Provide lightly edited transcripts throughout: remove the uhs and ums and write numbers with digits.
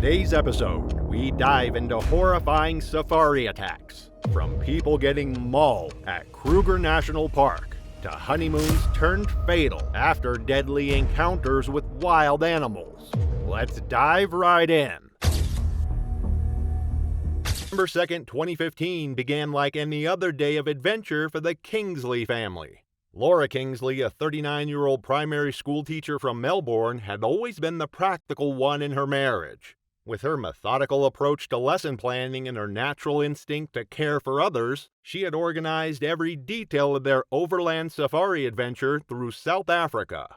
today's episode, we dive into horrifying safari attacks, from people getting mauled at Kruger National Park to honeymoons turned fatal after deadly encounters with wild animals. Let's dive right in. November 2nd, 2015 began like any other day of adventure for the Kingsley family. Laura Kingsley, a 39-year-old primary school teacher from Melbourne, had always been the practical one in her marriage. With her methodical approach to lesson planning and her natural instinct to care for others, she had organized every detail of their overland safari adventure through South Africa.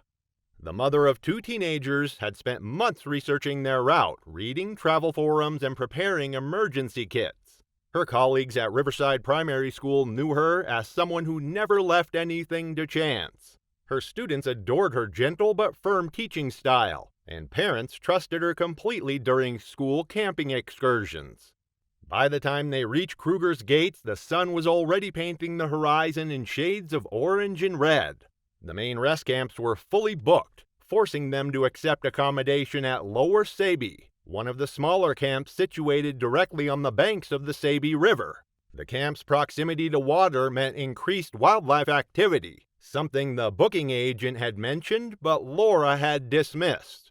The mother of two teenagers had spent months researching their route, reading travel forums, and preparing emergency kits. Her colleagues at Riverside Primary School knew her as someone who never left anything to chance. Her students adored her gentle but firm teaching style, and parents trusted her completely during school camping excursions. By the time they reached Kruger's gates, the sun was already painting the horizon in shades of orange and red. The main rest camps were fully booked, forcing them to accept accommodation at Lower Sabi, one of the smaller camps situated directly on the banks of the Sabi River. The camp's proximity to water meant increased wildlife activity, something the booking agent had mentioned but Laura had dismissed.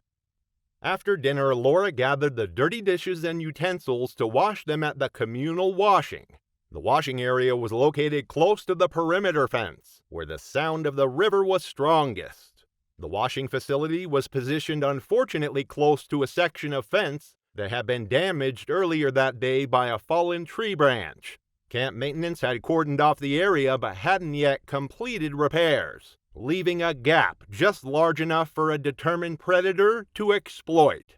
After dinner, Laura gathered the dirty dishes and utensils to wash them at the communal washing. The washing area was located close to the perimeter fence, where the sound of the river was strongest. The washing facility was positioned unfortunately close to a section of fence that had been damaged earlier that day by a fallen tree branch. Camp maintenance had cordoned off the area but hadn't yet completed repairs, leaving a gap just large enough for a determined predator to exploit.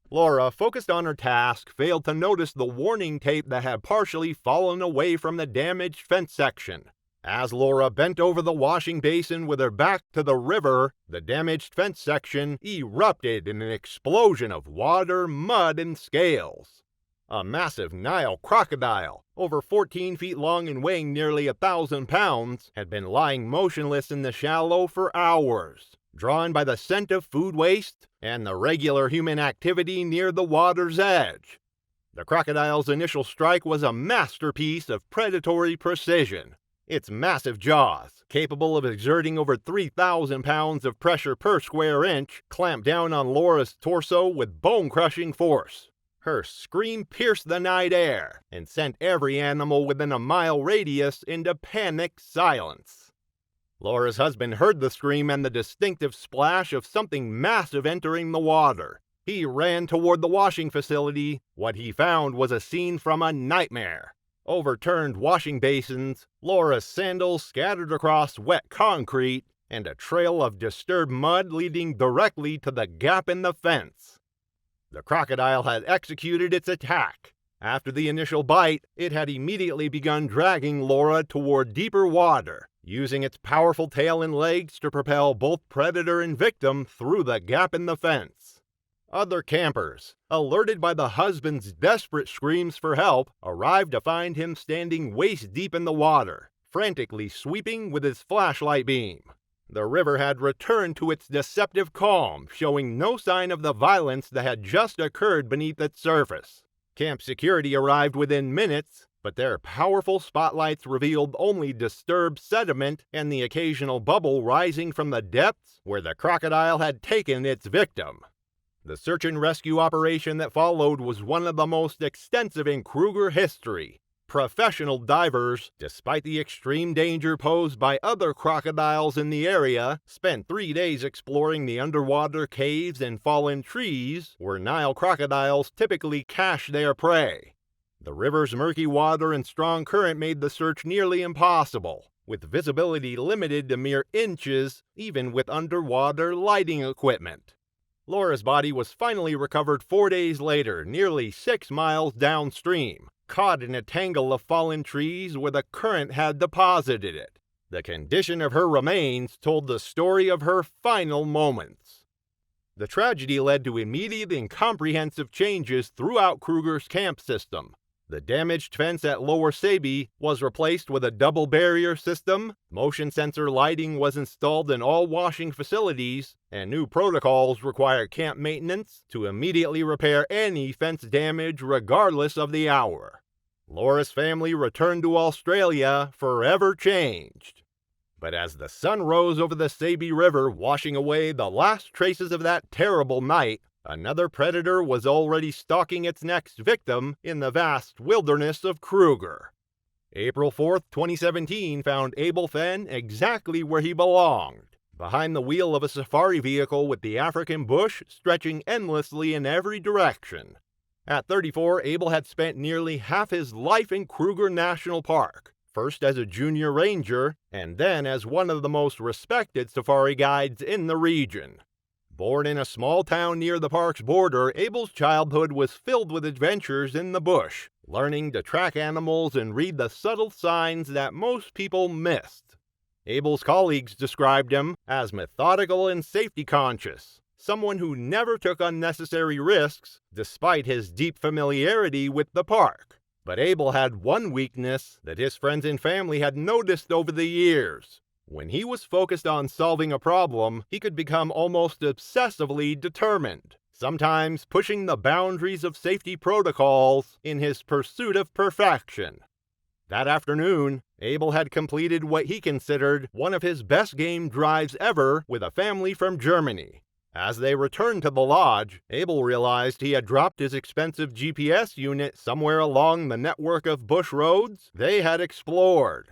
Laura, focused on her task, failed to notice the warning tape that had partially fallen away from the damaged fence section. As Laura bent over the washing basin with her back to the river, the damaged fence section erupted in an explosion of water, mud, and scales. A massive Nile crocodile, over 14 feet long and weighing nearly 1,000 pounds, had been lying motionless in the shallow for hours, drawn by the scent of food waste and the regular human activity near the water's edge. The crocodile's initial strike was a masterpiece of predatory precision. Its massive jaws, capable of exerting over 3,000 pounds of pressure per square inch, clamped down on Laura's torso with bone-crushing force. Her scream pierced the night air and sent every animal within a mile radius into panicked silence. Laura's husband heard the scream and the distinctive splash of something massive entering the water. He ran toward the washing facility. What he found was a scene from a nightmare. Overturned washing basins, Laura's sandals scattered across wet concrete, and a trail of disturbed mud leading directly to the gap in the fence. The crocodile had executed its attack. After the initial bite, it had immediately begun dragging Laura toward deeper water, using its powerful tail and legs to propel both predator and victim through the gap in the fence. Other campers, alerted by the husband's desperate screams for help, arrived to find him standing waist-deep in the water, frantically sweeping with his flashlight beam. The river had returned to its deceptive calm, showing no sign of the violence that had just occurred beneath its surface. Camp security arrived within minutes, but their powerful spotlights revealed only disturbed sediment and the occasional bubble rising from the depths where the crocodile had taken its victim. The search and rescue operation that followed was one of the most extensive in Kruger history. Professional divers, despite the extreme danger posed by other crocodiles in the area, spent 3 days exploring the underwater caves and fallen trees where Nile crocodiles typically cache their prey. The river's murky water and strong current made the search nearly impossible, with visibility limited to mere inches, even with underwater lighting equipment. Laura's body was finally recovered 4 days later, nearly 6 miles downstream, caught in a tangle of fallen trees where the current had deposited it. The condition of her remains told the story of her final moments. The tragedy led to immediate and comprehensive changes throughout Kruger's camp system. The damaged fence at Lower Sabi was replaced with a double barrier system, motion sensor lighting was installed in all washing facilities, and new protocols require camp maintenance to immediately repair any fence damage regardless of the hour. Laura's family returned to Australia forever changed. But as the sun rose over the Sabi River, washing away the last traces of that terrible night, another predator was already stalking its next victim in the vast wilderness of Kruger. April 4, 2017 found Abel Fenn exactly where he belonged, behind the wheel of a safari vehicle with the African bush stretching endlessly in every direction. At 34, Abel had spent nearly half his life in Kruger National Park, first as a junior ranger, and then as one of the most respected safari guides in the region. Born in a small town near the park's border, Abel's childhood was filled with adventures in the bush, learning to track animals and read the subtle signs that most people missed. Abel's colleagues described him as methodical and safety-conscious, someone who never took unnecessary risks despite his deep familiarity with the park. But Abel had one weakness that his friends and family had noticed over the years. When he was focused on solving a problem, he could become almost obsessively determined, sometimes pushing the boundaries of safety protocols in his pursuit of perfection. That afternoon, Abel had completed what he considered one of his best game drives ever with a family from Germany. As they returned to the lodge, Abel realized he had dropped his expensive GPS unit somewhere along the network of bush roads they had explored.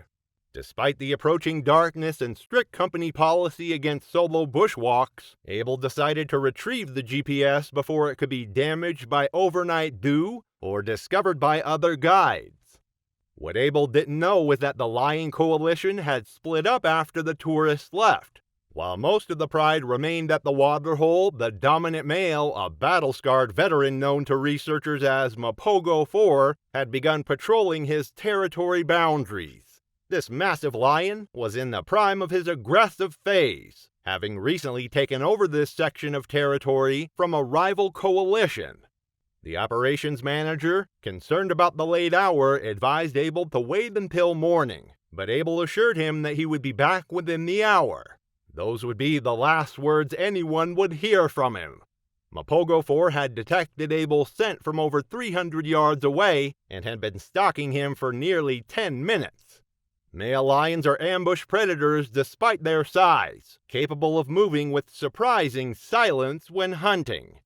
Despite the approaching darkness and strict company policy against solo bushwalks, Abel decided to retrieve the GPS before it could be damaged by overnight dew or discovered by other guides. What Abel didn't know was that the Lion Coalition had split up after the tourists left. While most of the pride remained at the waterhole, the dominant male, a battle-scarred veteran known to researchers as Mapogo 4, had begun patrolling his territory boundaries. This massive lion was in the prime of his aggressive phase, having recently taken over this section of territory from a rival coalition. The operations manager, concerned about the late hour, advised Abel to wait until morning, but Abel assured him that he would be back within the hour. Those would be the last words anyone would hear from him. Mapogo 4 had detected Abel's scent from over 300 yards away and had been stalking him for nearly 10 minutes. Male lions are ambush predators despite their size, capable of moving with surprising silence when hunting.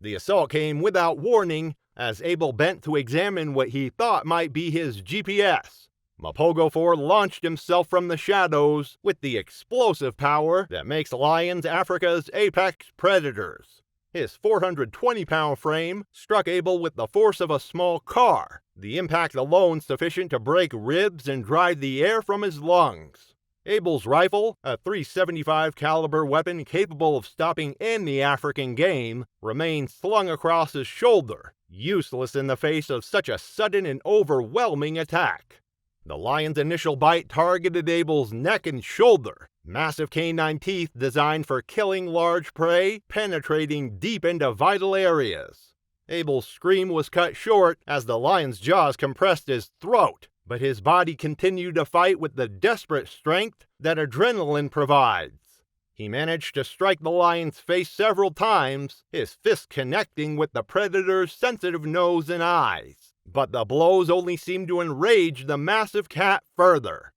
The assault came without warning as Abel bent to examine what he thought might be his GPS. Mapogo 4 launched himself from the shadows with the explosive power that makes lions Africa's apex predators. His 420-pound frame struck Abel with the force of a small car, the impact alone sufficient to break ribs and drive the air from his lungs. Abel's rifle, a .375 caliber weapon capable of stopping any African game, remained slung across his shoulder, useless in the face of such a sudden and overwhelming attack. The lion's initial bite targeted Abel's neck and shoulder, massive canine teeth designed for killing large prey, penetrating deep into vital areas. Abel's scream was cut short as the lion's jaws compressed his throat, but his body continued to fight with the desperate strength that adrenaline provides. He managed to strike the lion's face several times, his fist connecting with the predator's sensitive nose and eyes. But the blows only seemed to enrage the massive cat further.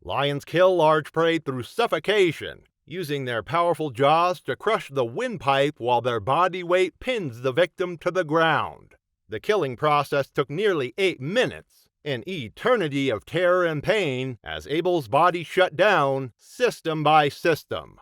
Lions kill large prey through suffocation, using their powerful jaws to crush the windpipe while their body weight pins the victim to the ground. The killing process took nearly 8 minutes, an eternity of terror and pain as Abel's body shut down system by system.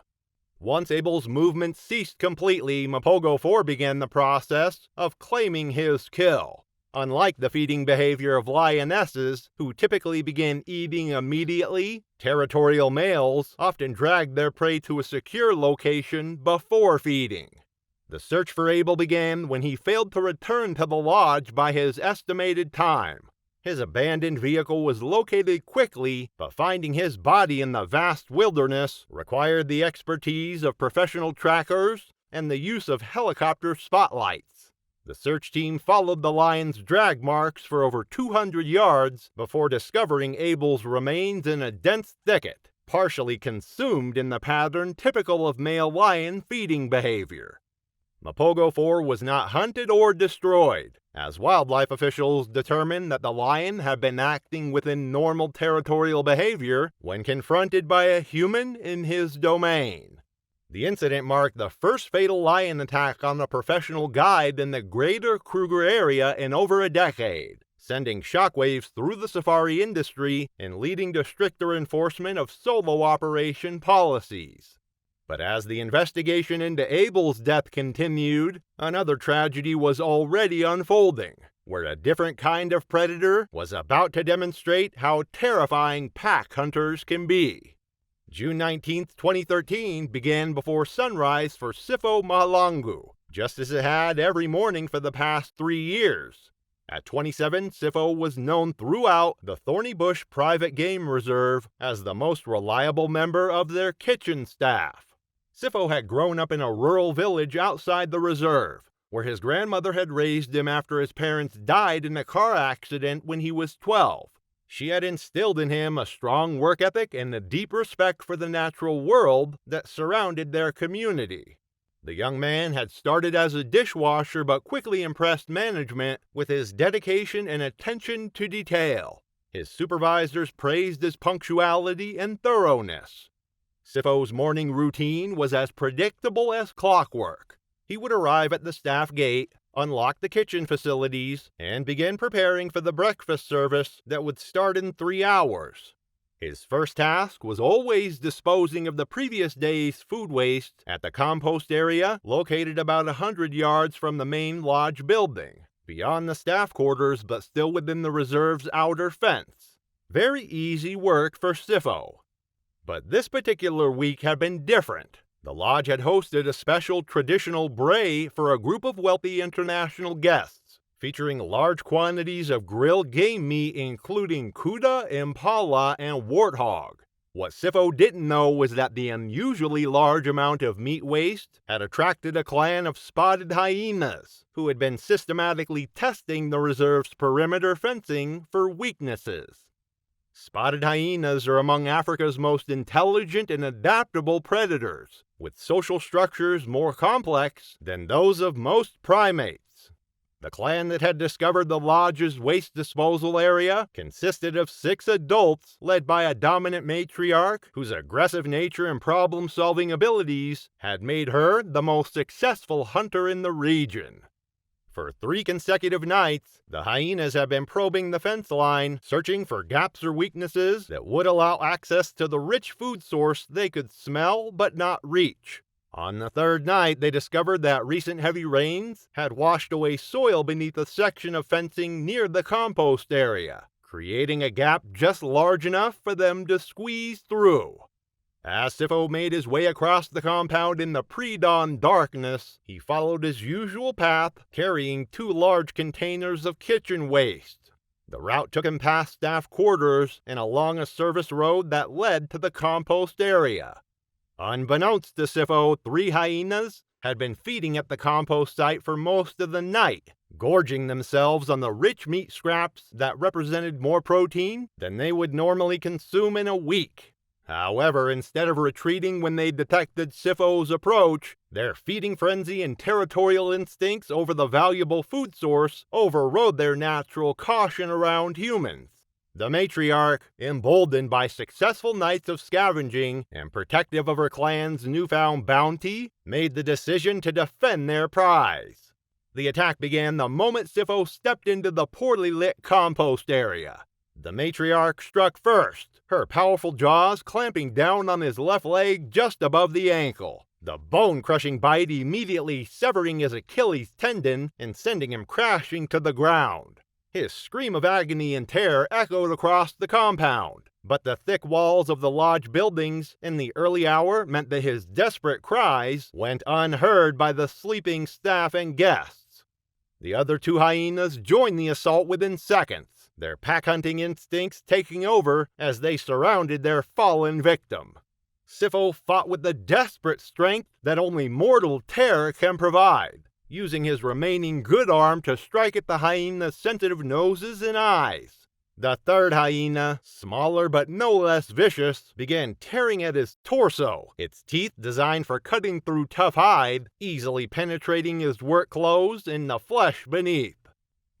Once Abel's movement ceased completely, Mapogo 4 began the process of claiming his kill. Unlike the feeding behavior of lionesses, who typically begin eating immediately, territorial males often drag their prey to a secure location before feeding. The search for Abel began when he failed to return to the lodge by his estimated time. His abandoned vehicle was located quickly, but finding his body in the vast wilderness required the expertise of professional trackers and the use of helicopter spotlights. The search team followed the lion's drag marks for over 200 yards before discovering Abel's remains in a dense thicket, partially consumed in the pattern typical of male lion feeding behavior. Mapogo 4 was not hunted or destroyed, as wildlife officials determined that the lion had been acting within normal territorial behavior when confronted by a human in his domain. The incident marked the first fatal lion attack on a professional guide in the greater Kruger area in over a decade, sending shockwaves through the safari industry and leading to stricter enforcement of solo operation policies. But as the investigation into Abel's death continued, another tragedy was already unfolding, where a different kind of predator was about to demonstrate how terrifying pack hunters can be. June 19, 2013 began before sunrise for Sifo Mahalangu, just as it had every morning for the past 3 years. At 27, Sifo was known throughout the Thorny Bush Private Game Reserve as the most reliable member of their kitchen staff. Sifo had grown up in a rural village outside the reserve, where his grandmother had raised him after his parents died in a car accident when he was 12. She had instilled in him a strong work ethic and a deep respect for the natural world that surrounded their community. The young man had started as a dishwasher but quickly impressed management with his dedication and attention to detail. His supervisors praised his punctuality and thoroughness. Sifo's morning routine was as predictable as clockwork. He would arrive at the staff gate, unlock the kitchen facilities, and begin preparing for the breakfast service that would start in 3 hours. His first task was always disposing of the previous day's food waste at the compost area located about 100 yards from the main lodge building, beyond the staff quarters but still within the reserve's outer fence. Very easy work for Sifo. But this particular week had been different. The lodge had hosted a special traditional bray for a group of wealthy international guests, featuring large quantities of grilled game meat including kuda, impala, and warthog. What Sifo didn't know was that the unusually large amount of meat waste had attracted a clan of spotted hyenas, who had been systematically testing the reserve's perimeter fencing for weaknesses. Spotted hyenas are among Africa's most intelligent and adaptable predators, with social structures more complex than those of most primates. The clan that had discovered the lodge's waste disposal area consisted of 6 adults led by a dominant matriarch whose aggressive nature and problem-solving abilities had made her the most successful hunter in the region. For 3 consecutive nights, the hyenas have been probing the fence line, searching for gaps or weaknesses that would allow access to the rich food source they could smell but not reach. On the 3rd night, they discovered that recent heavy rains had washed away soil beneath a section of fencing near the compost area, creating a gap just large enough for them to squeeze through. As Sifo made his way across the compound in the pre-dawn darkness, he followed his usual path, carrying 2 large containers of kitchen waste. The route took him past staff quarters and along a service road that led to the compost area. Unbeknownst to Sifo, 3 hyenas had been feeding at the compost site for most of the night, gorging themselves on the rich meat scraps that represented more protein than they would normally consume in a week. However, instead of retreating when they detected Sifo's approach, their feeding frenzy and territorial instincts over the valuable food source overrode their natural caution around humans. The matriarch, emboldened by successful nights of scavenging and protective of her clan's newfound bounty, made the decision to defend their prize. The attack began the moment Sifo stepped into the poorly lit compost area. The matriarch struck first, her powerful jaws clamping down on his left leg just above the ankle. The bone-crushing bite immediately severing his Achilles tendon and sending him crashing to the ground. His scream of agony and terror echoed across the compound, but the thick walls of the lodge buildings in the early hour meant that his desperate cries went unheard by the sleeping staff and guests. The other 2 hyenas joined the assault within seconds, their pack-hunting instincts taking over as they surrounded their fallen victim. Sifo fought with the desperate strength that only mortal terror can provide. using his remaining good arm to strike at the hyena's sensitive noses and eyes. The third hyena, smaller but no less vicious, began tearing at his torso, its teeth designed for cutting through tough hide, easily penetrating his work clothes and the flesh beneath.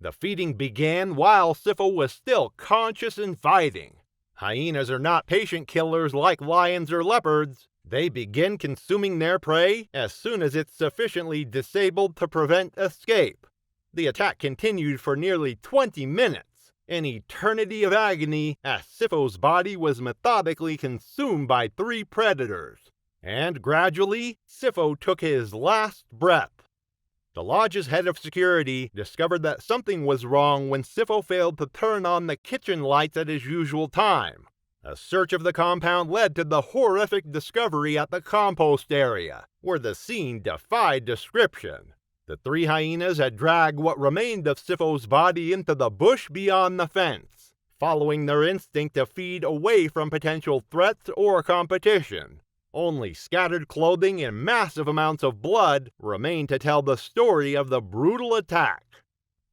The feeding began while Sifo was still conscious and fighting. Hyenas are not patient killers like lions or leopards. They begin consuming their prey as soon as it's sufficiently disabled to prevent escape. The attack continued for nearly 20 minutes, an eternity of agony as Sifo's body was methodically consumed by 3 predators. And gradually, Sifo took his last breath. The lodge's head of security discovered that something was wrong when Sifo failed to turn on the kitchen lights at his usual time. A search of the compound led to the horrific discovery at the compost area, where the scene defied description. The 3 hyenas had dragged what remained of Sifo's body into the bush beyond the fence, following their instinct to feed away from potential threats or competition. Only scattered clothing and massive amounts of blood remained to tell the story of the brutal attack.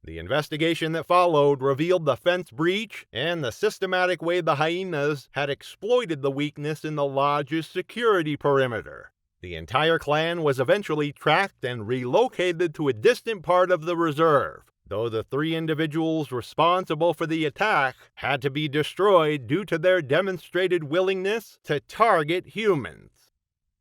The investigation that followed revealed the fence breach and the systematic way the hyenas had exploited the weakness in the lodge's security perimeter. The entire clan was eventually tracked and relocated to a distant part of the reserve, though the 3 individuals responsible for the attack had to be destroyed due to their demonstrated willingness to target humans.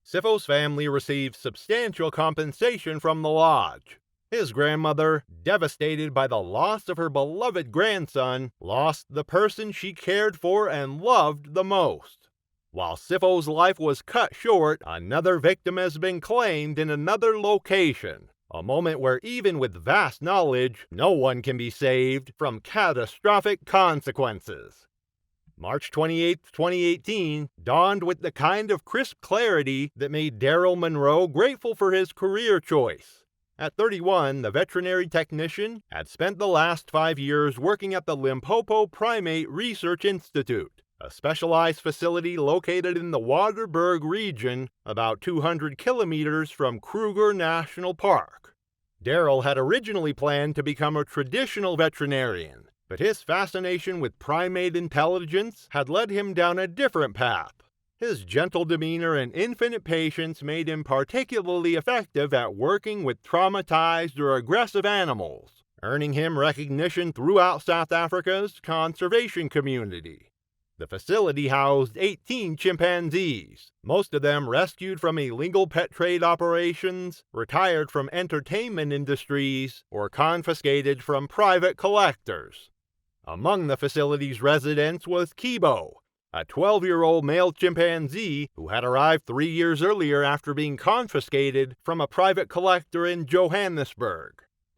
Sifo's family received substantial compensation from the lodge. His grandmother, devastated by the loss of her beloved grandson, lost the person she cared for and loved the most. While Sifo's life was cut short, another victim has been claimed in another location. A moment where even with vast knowledge, no one can be saved from catastrophic consequences. March 28, 2018 dawned with the kind of crisp clarity that made Daryl Monroe grateful for his career choice. At 31, the veterinary technician had spent the last 5 years working at the Limpopo Primate Research Institute, a specialized facility located in the Waterberg region, about 200 kilometers from Kruger National Park. Daryl had originally planned to become a traditional veterinarian, but his fascination with primate intelligence had led him down a different path. His gentle demeanor and infinite patience made him particularly effective at working with traumatized or aggressive animals, earning him recognition throughout South Africa's conservation community. The facility housed 18 chimpanzees, most of them rescued from illegal pet trade operations, retired from entertainment industries, or confiscated from private collectors. Among the facility's residents was Kibo, a 12-year-old male chimpanzee who had arrived 3 years earlier after being confiscated from a private collector in Johannesburg.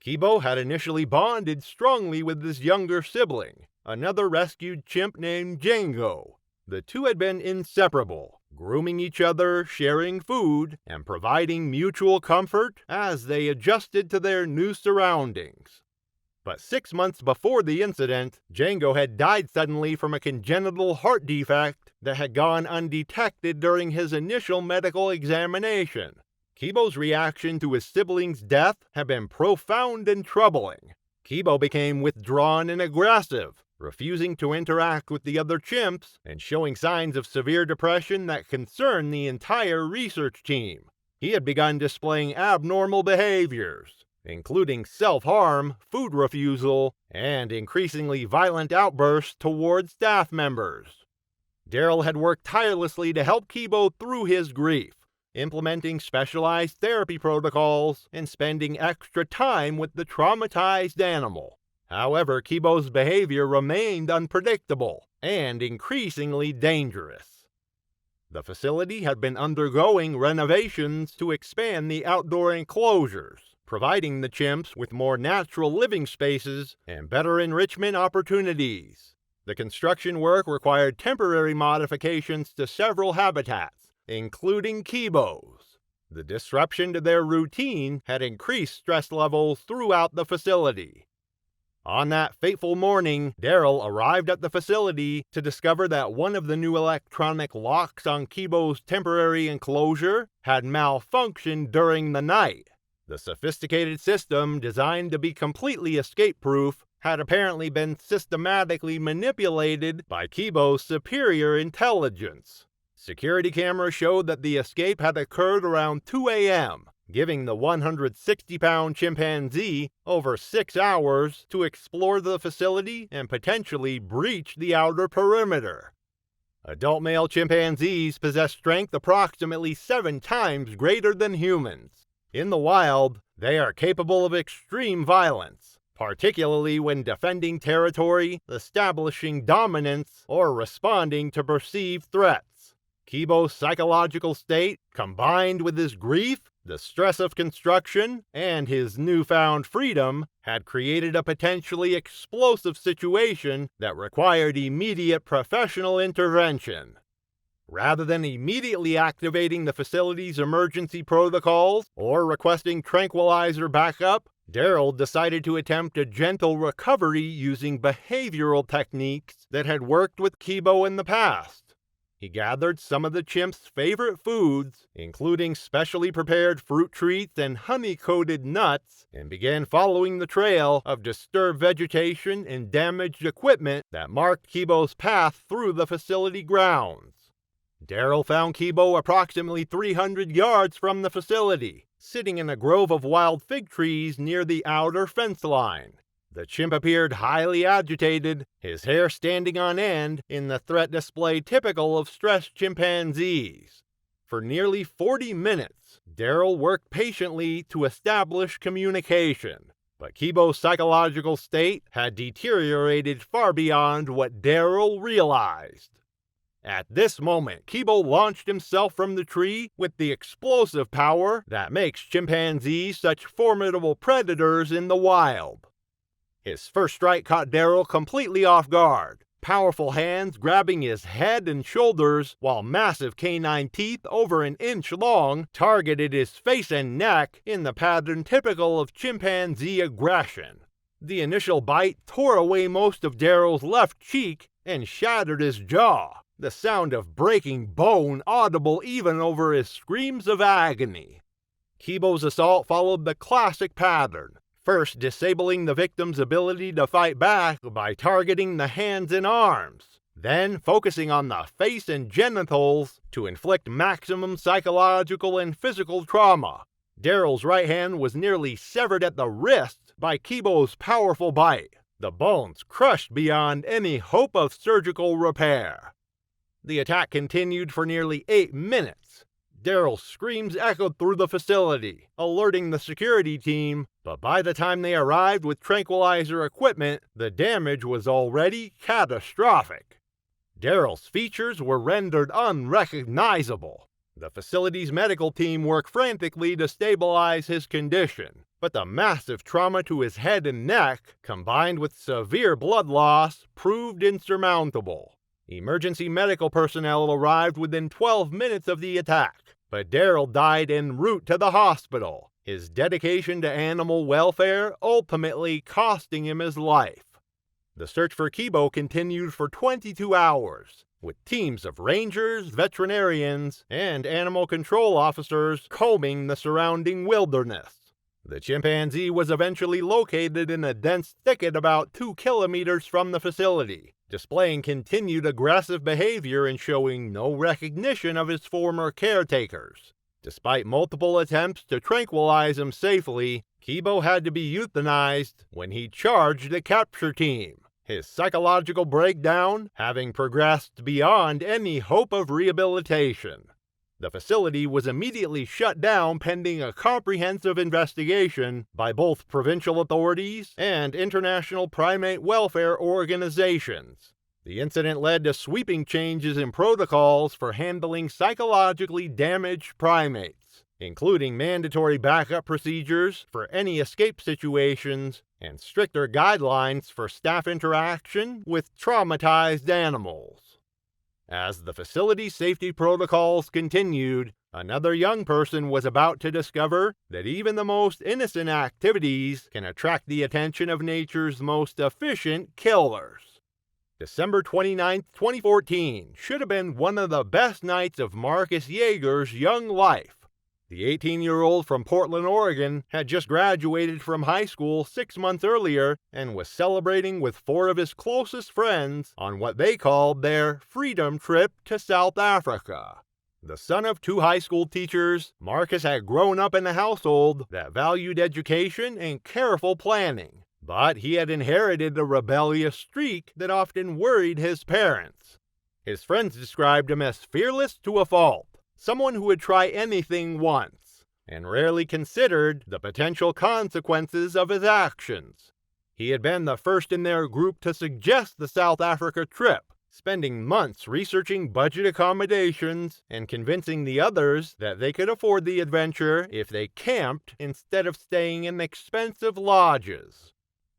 Kibo had initially bonded strongly with his younger sibling, another rescued chimp named Django. The two had been inseparable, grooming each other, sharing food, and providing mutual comfort as they adjusted to their new surroundings. But 6 months before the incident, Django had died suddenly from a congenital heart defect that had gone undetected during his initial medical examination. Kibo's reaction to his sibling's death had been profound and troubling. Kibo became withdrawn and aggressive, refusing to interact with the other chimps and showing signs of severe depression that concerned the entire research team. He had begun displaying abnormal behaviors, including self-harm, food refusal, and increasingly violent outbursts towards staff members. Daryl had worked tirelessly to help Kibo through his grief, implementing specialized therapy protocols and spending extra time with the traumatized animal. However, Kibo's behavior remained unpredictable and increasingly dangerous. The facility had been undergoing renovations to expand the outdoor enclosures, providing the chimps with more natural living spaces and better enrichment opportunities. The construction work required temporary modifications to several habitats, including Kibo's. The disruption to their routine had increased stress levels throughout the facility. On that fateful morning, Daryl arrived at the facility to discover that one of the new electronic locks on Kibo's temporary enclosure had malfunctioned during the night. The sophisticated system, designed to be completely escape-proof, had apparently been systematically manipulated by Kibo's superior intelligence. Security cameras showed that the escape had occurred around 2 a.m., giving the 160-pound chimpanzee over 6 hours to explore the facility and potentially breach the outer perimeter. Adult male chimpanzees possess strength approximately 7 times greater than humans. In the wild, they are capable of extreme violence, particularly when defending territory, establishing dominance, or responding to perceived threats. Kibo's psychological state, combined with his grief, the stress of construction, and his newfound freedom, had created a potentially explosive situation that required immediate professional intervention. Rather than immediately activating the facility's emergency protocols or requesting tranquilizer backup, Daryl decided to attempt a gentle recovery using behavioral techniques that had worked with Kibo in the past. He gathered some of the chimp's favorite foods, including specially prepared fruit treats and honey-coated nuts, and began following the trail of disturbed vegetation and damaged equipment that marked Kibo's path through the facility grounds. Daryl found Kibo approximately 300 yards from the facility, sitting in a grove of wild fig trees near the outer fence line. The chimp appeared highly agitated, his hair standing on end in the threat display typical of stressed chimpanzees. For nearly 40 minutes, Daryl worked patiently to establish communication, but Kibo's psychological state had deteriorated far beyond what Daryl realized. At this moment, Kibo launched himself from the tree with the explosive power that makes chimpanzees such formidable predators in the wild. His first strike caught Daryl completely off guard, powerful hands grabbing his head and shoulders, while massive canine teeth over an inch long targeted his face and neck in the pattern typical of chimpanzee aggression. The initial bite tore away most of Daryl's left cheek and shattered his jaw, the sound of breaking bone audible even over his screams of agony. Kibo's assault followed the classic pattern, first disabling the victim's ability to fight back by targeting the hands and arms, then focusing on the face and genitals to inflict maximum psychological and physical trauma. Daryl's right hand was nearly severed at the wrist by Kibo's powerful bite, the bones crushed beyond any hope of surgical repair. The attack continued for nearly 8 minutes. Daryl's screams echoed through the facility, alerting the security team, but by the time they arrived with tranquilizer equipment, the damage was already catastrophic. Daryl's features were rendered unrecognizable. The facility's medical team worked frantically to stabilize his condition, but the massive trauma to his head and neck, combined with severe blood loss, proved insurmountable. Emergency medical personnel arrived within 12 minutes of the attack, but Daryl died en route to the hospital, his dedication to animal welfare ultimately costing him his life. The search for Kibo continued for 22 hours, with teams of rangers, veterinarians, and animal control officers combing the surrounding wilderness. The chimpanzee was eventually located in a dense thicket about 2 kilometers from the facility, displaying continued aggressive behavior and showing no recognition of his former caretakers. Despite multiple attempts to tranquilize him safely, Kibo had to be euthanized when he charged the capture team, his psychological breakdown having progressed beyond any hope of rehabilitation. The facility was immediately shut down pending a comprehensive investigation by both provincial authorities and international primate welfare organizations. The incident led to sweeping changes in protocols for handling psychologically damaged primates, including mandatory backup procedures for any escape situations and stricter guidelines for staff interaction with traumatized animals. As the facility's safety protocols continued, another young person was about to discover that even the most innocent activities can attract the attention of nature's most efficient killers. December 29, 2014 should have been one of the best nights of Marcus Yeager's young life. The 18-year-old from Portland, Oregon, had just graduated from high school 6 months earlier and was celebrating with 4 of his closest friends on what they called their freedom trip to South Africa. The son of 2 high school teachers, Marcus had grown up in a household that valued education and careful planning, but he had inherited a rebellious streak that often worried his parents. His friends described him as fearless to a fault, someone who would try anything once, and rarely considered the potential consequences of his actions. He had been the first in their group to suggest the South Africa trip, spending months researching budget accommodations and convincing the others that they could afford the adventure if they camped instead of staying in expensive lodges.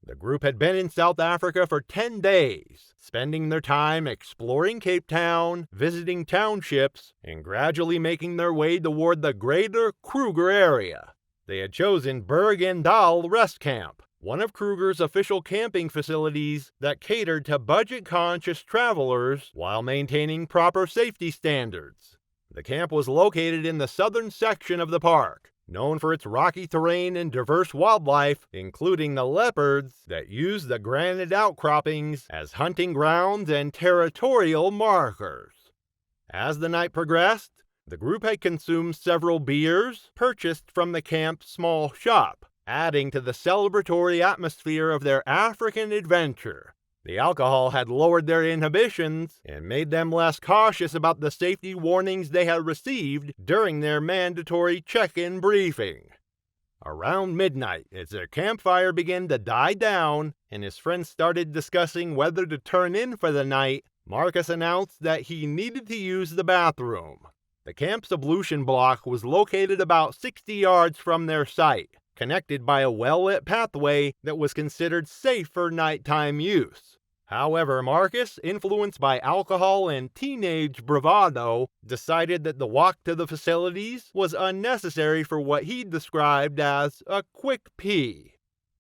The group had been in South Africa for 10 days, spending their time exploring Cape Town, visiting townships, and gradually making their way toward the greater Kruger area. They had chosen Berg en Dal Rest Camp, one of Kruger's official camping facilities that catered to budget-conscious travelers while maintaining proper safety standards. The camp was located in the southern section of the park, known for its rocky terrain and diverse wildlife, including the leopards that use the granite outcroppings as hunting grounds and territorial markers. As the night progressed, the group had consumed several beers purchased from the camp's small shop, adding to the celebratory atmosphere of their African adventure. The alcohol had lowered their inhibitions and made them less cautious about the safety warnings they had received during their mandatory check-in briefing. Around midnight, as their campfire began to die down and his friends started discussing whether to turn in for the night, Marcus announced that he needed to use the bathroom. The camp's ablution block was located about 60 yards from their site, connected by a well-lit pathway that was considered safe for nighttime use. However, Marcus, influenced by alcohol and teenage bravado, decided that the walk to the facilities was unnecessary for what he described as a quick pee.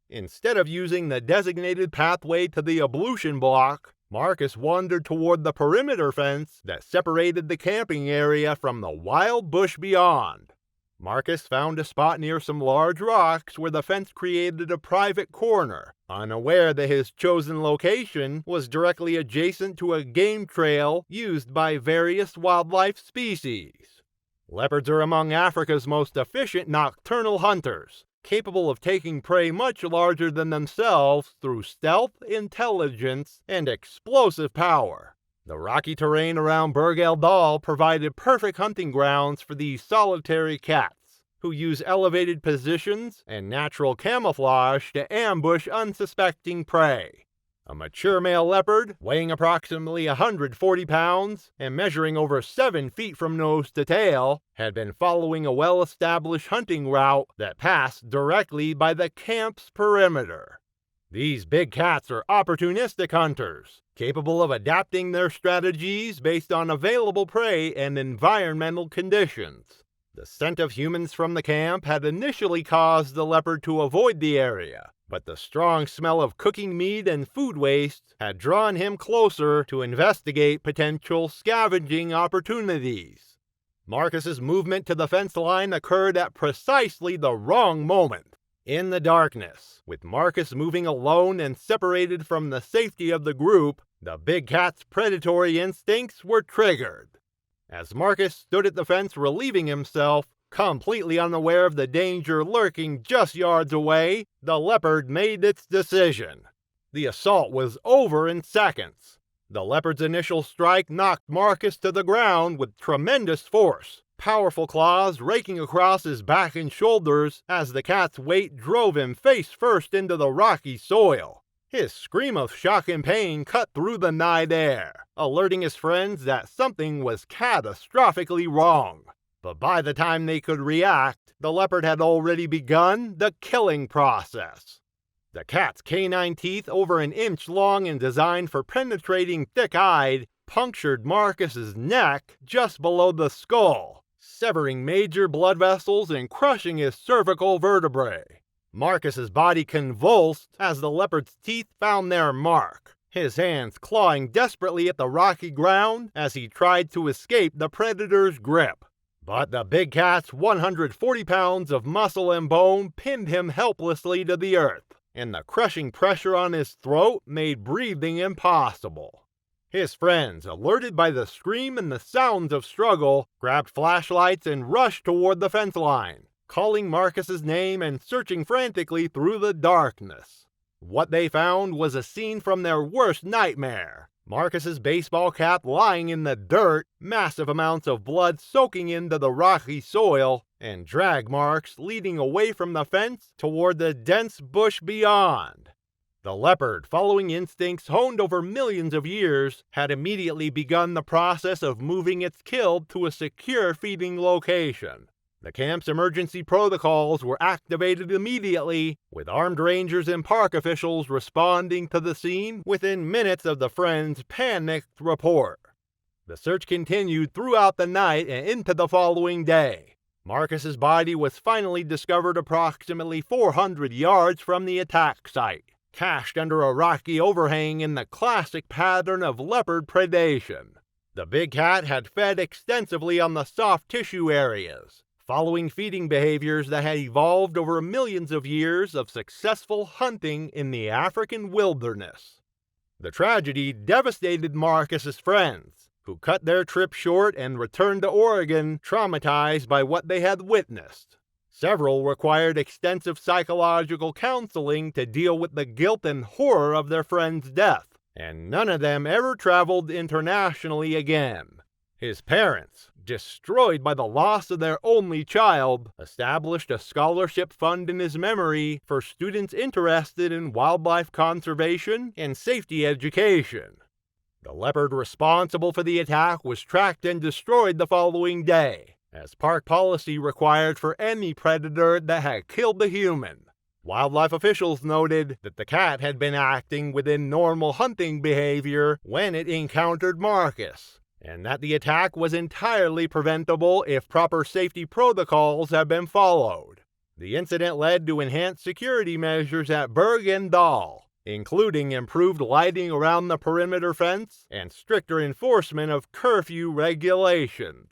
Instead of using the designated pathway to the ablution block, Marcus wandered toward the perimeter fence that separated the camping area from the wild bush beyond. Marcus found a spot near some large rocks where the fence created a private corner, unaware that his chosen location was directly adjacent to a game trail used by various wildlife species. Leopards are among Africa's most efficient nocturnal hunters, capable of taking prey much larger than themselves through stealth, intelligence, and explosive power. The rocky terrain around Berg en Dal provided perfect hunting grounds for these solitary cats, who use elevated positions and natural camouflage to ambush unsuspecting prey. A mature male leopard, weighing approximately 140 pounds and measuring over 7 feet from nose to tail, had been following a well-established hunting route that passed directly by the camp's perimeter. These big cats are opportunistic hunters, capable of adapting their strategies based on available prey and environmental conditions. The scent of humans from the camp had initially caused the leopard to avoid the area, but the strong smell of cooking meat and food waste had drawn him closer to investigate potential scavenging opportunities. Marcus's movement to the fence line occurred at precisely the wrong moment. In the darkness, with Marcus moving alone and separated from the safety of the group, the big cat's predatory instincts were triggered. As Marcus stood at the fence relieving himself, completely unaware of the danger lurking just yards away, the leopard made its decision. The assault was over in seconds. The leopard's initial strike knocked Marcus to the ground with tremendous force, powerful claws raking across his back and shoulders as the cat's weight drove him face first into the rocky soil. His scream of shock and pain cut through the night air, alerting his friends that something was catastrophically wrong. But by the time they could react, the leopard had already begun the killing process. The cat's canine teeth, over an inch long and designed for penetrating thick-hide, punctured Marcus's neck just below the skull, severing major blood vessels and crushing his cervical vertebrae. Marcus's body convulsed as the leopard's teeth found their mark, his hands clawing desperately at the rocky ground as he tried to escape the predator's grip. But the big cat's 140 pounds of muscle and bone pinned him helplessly to the earth, and the crushing pressure on his throat made breathing impossible. His friends, alerted by the scream and the sounds of struggle, grabbed flashlights and rushed toward the fence line, calling Marcus's name and searching frantically through the darkness. What they found was a scene from their worst nightmare. Marcus's baseball cap lying in the dirt, massive amounts of blood soaking into the rocky soil, and drag marks leading away from the fence toward the dense bush beyond. The leopard, following instincts honed over millions of years, had immediately begun the process of moving its kill to a secure feeding location. The camp's emergency protocols were activated immediately, with armed rangers and park officials responding to the scene within minutes of the friends' panicked report. The search continued throughout the night and into the following day. Marcus's body was finally discovered approximately 400 yards from the attack site, cached under a rocky overhang in the classic pattern of leopard predation. The big cat had fed extensively on the soft tissue areas, following feeding behaviors that had evolved over millions of years of successful hunting in the African wilderness. The tragedy devastated Marcus's friends, who cut their trip short and returned to Oregon traumatized by what they had witnessed. Several required extensive psychological counseling to deal with the guilt and horror of their friend's death, and none of them ever traveled internationally again. His parents, destroyed by the loss of their only child, established a scholarship fund in his memory for students interested in wildlife conservation and safety education. The leopard responsible for the attack was tracked and destroyed the following day, as park policy required for any predator that had killed the human. Wildlife officials noted that the cat had been acting within normal hunting behavior when it encountered Marcus, and that the attack was entirely preventable if proper safety protocols had been followed. The incident led to enhanced security measures at Berg and Dahl, including improved lighting around the perimeter fence and stricter enforcement of curfew regulations.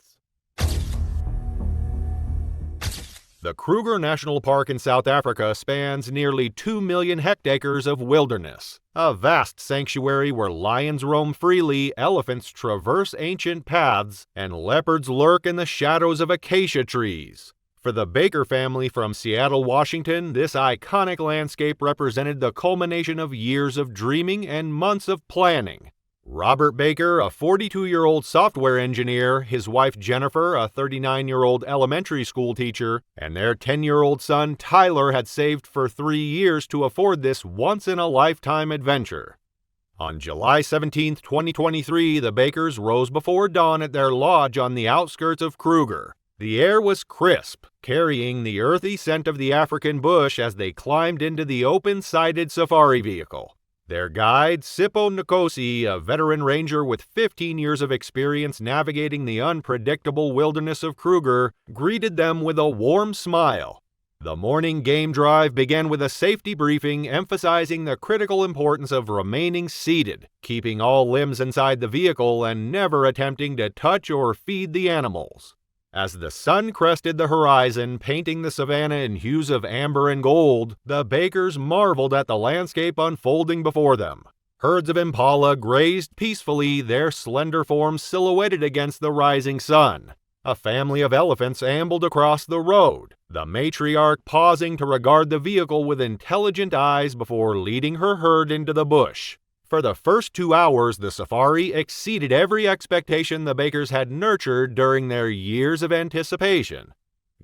The Kruger National Park in South Africa spans nearly 2 million hectares of wilderness, a vast sanctuary where lions roam freely, elephants traverse ancient paths, and leopards lurk in the shadows of acacia trees. For the Baker family from Seattle, Washington, this iconic landscape represented the culmination of years of dreaming and months of planning. Robert Baker, a 42-year-old software engineer, his wife Jennifer, a 39-year-old elementary school teacher, and their 10-year-old son Tyler had saved for 3 years to afford this once-in-a-lifetime adventure. On July 17, 2023, the Bakers rose before dawn at their lodge on the outskirts of Kruger. The air was crisp, carrying the earthy scent of the African bush as they climbed into the open-sided safari vehicle. Their guide, Sipho Nkosi, a veteran ranger with 15 years of experience navigating the unpredictable wilderness of Kruger, greeted them with a warm smile. The morning game drive began with a safety briefing emphasizing the critical importance of remaining seated, keeping all limbs inside the vehicle, and never attempting to touch or feed the animals. As the sun crested the horizon, painting the savanna in hues of amber and gold, the Bakers marveled at the landscape unfolding before them. Herds of impala grazed peacefully, their slender forms silhouetted against the rising sun. A family of elephants ambled across the road, the matriarch pausing to regard the vehicle with intelligent eyes before leading her herd into the bush. For the first 2 hours, the safari exceeded every expectation the Bakers had nurtured during their years of anticipation.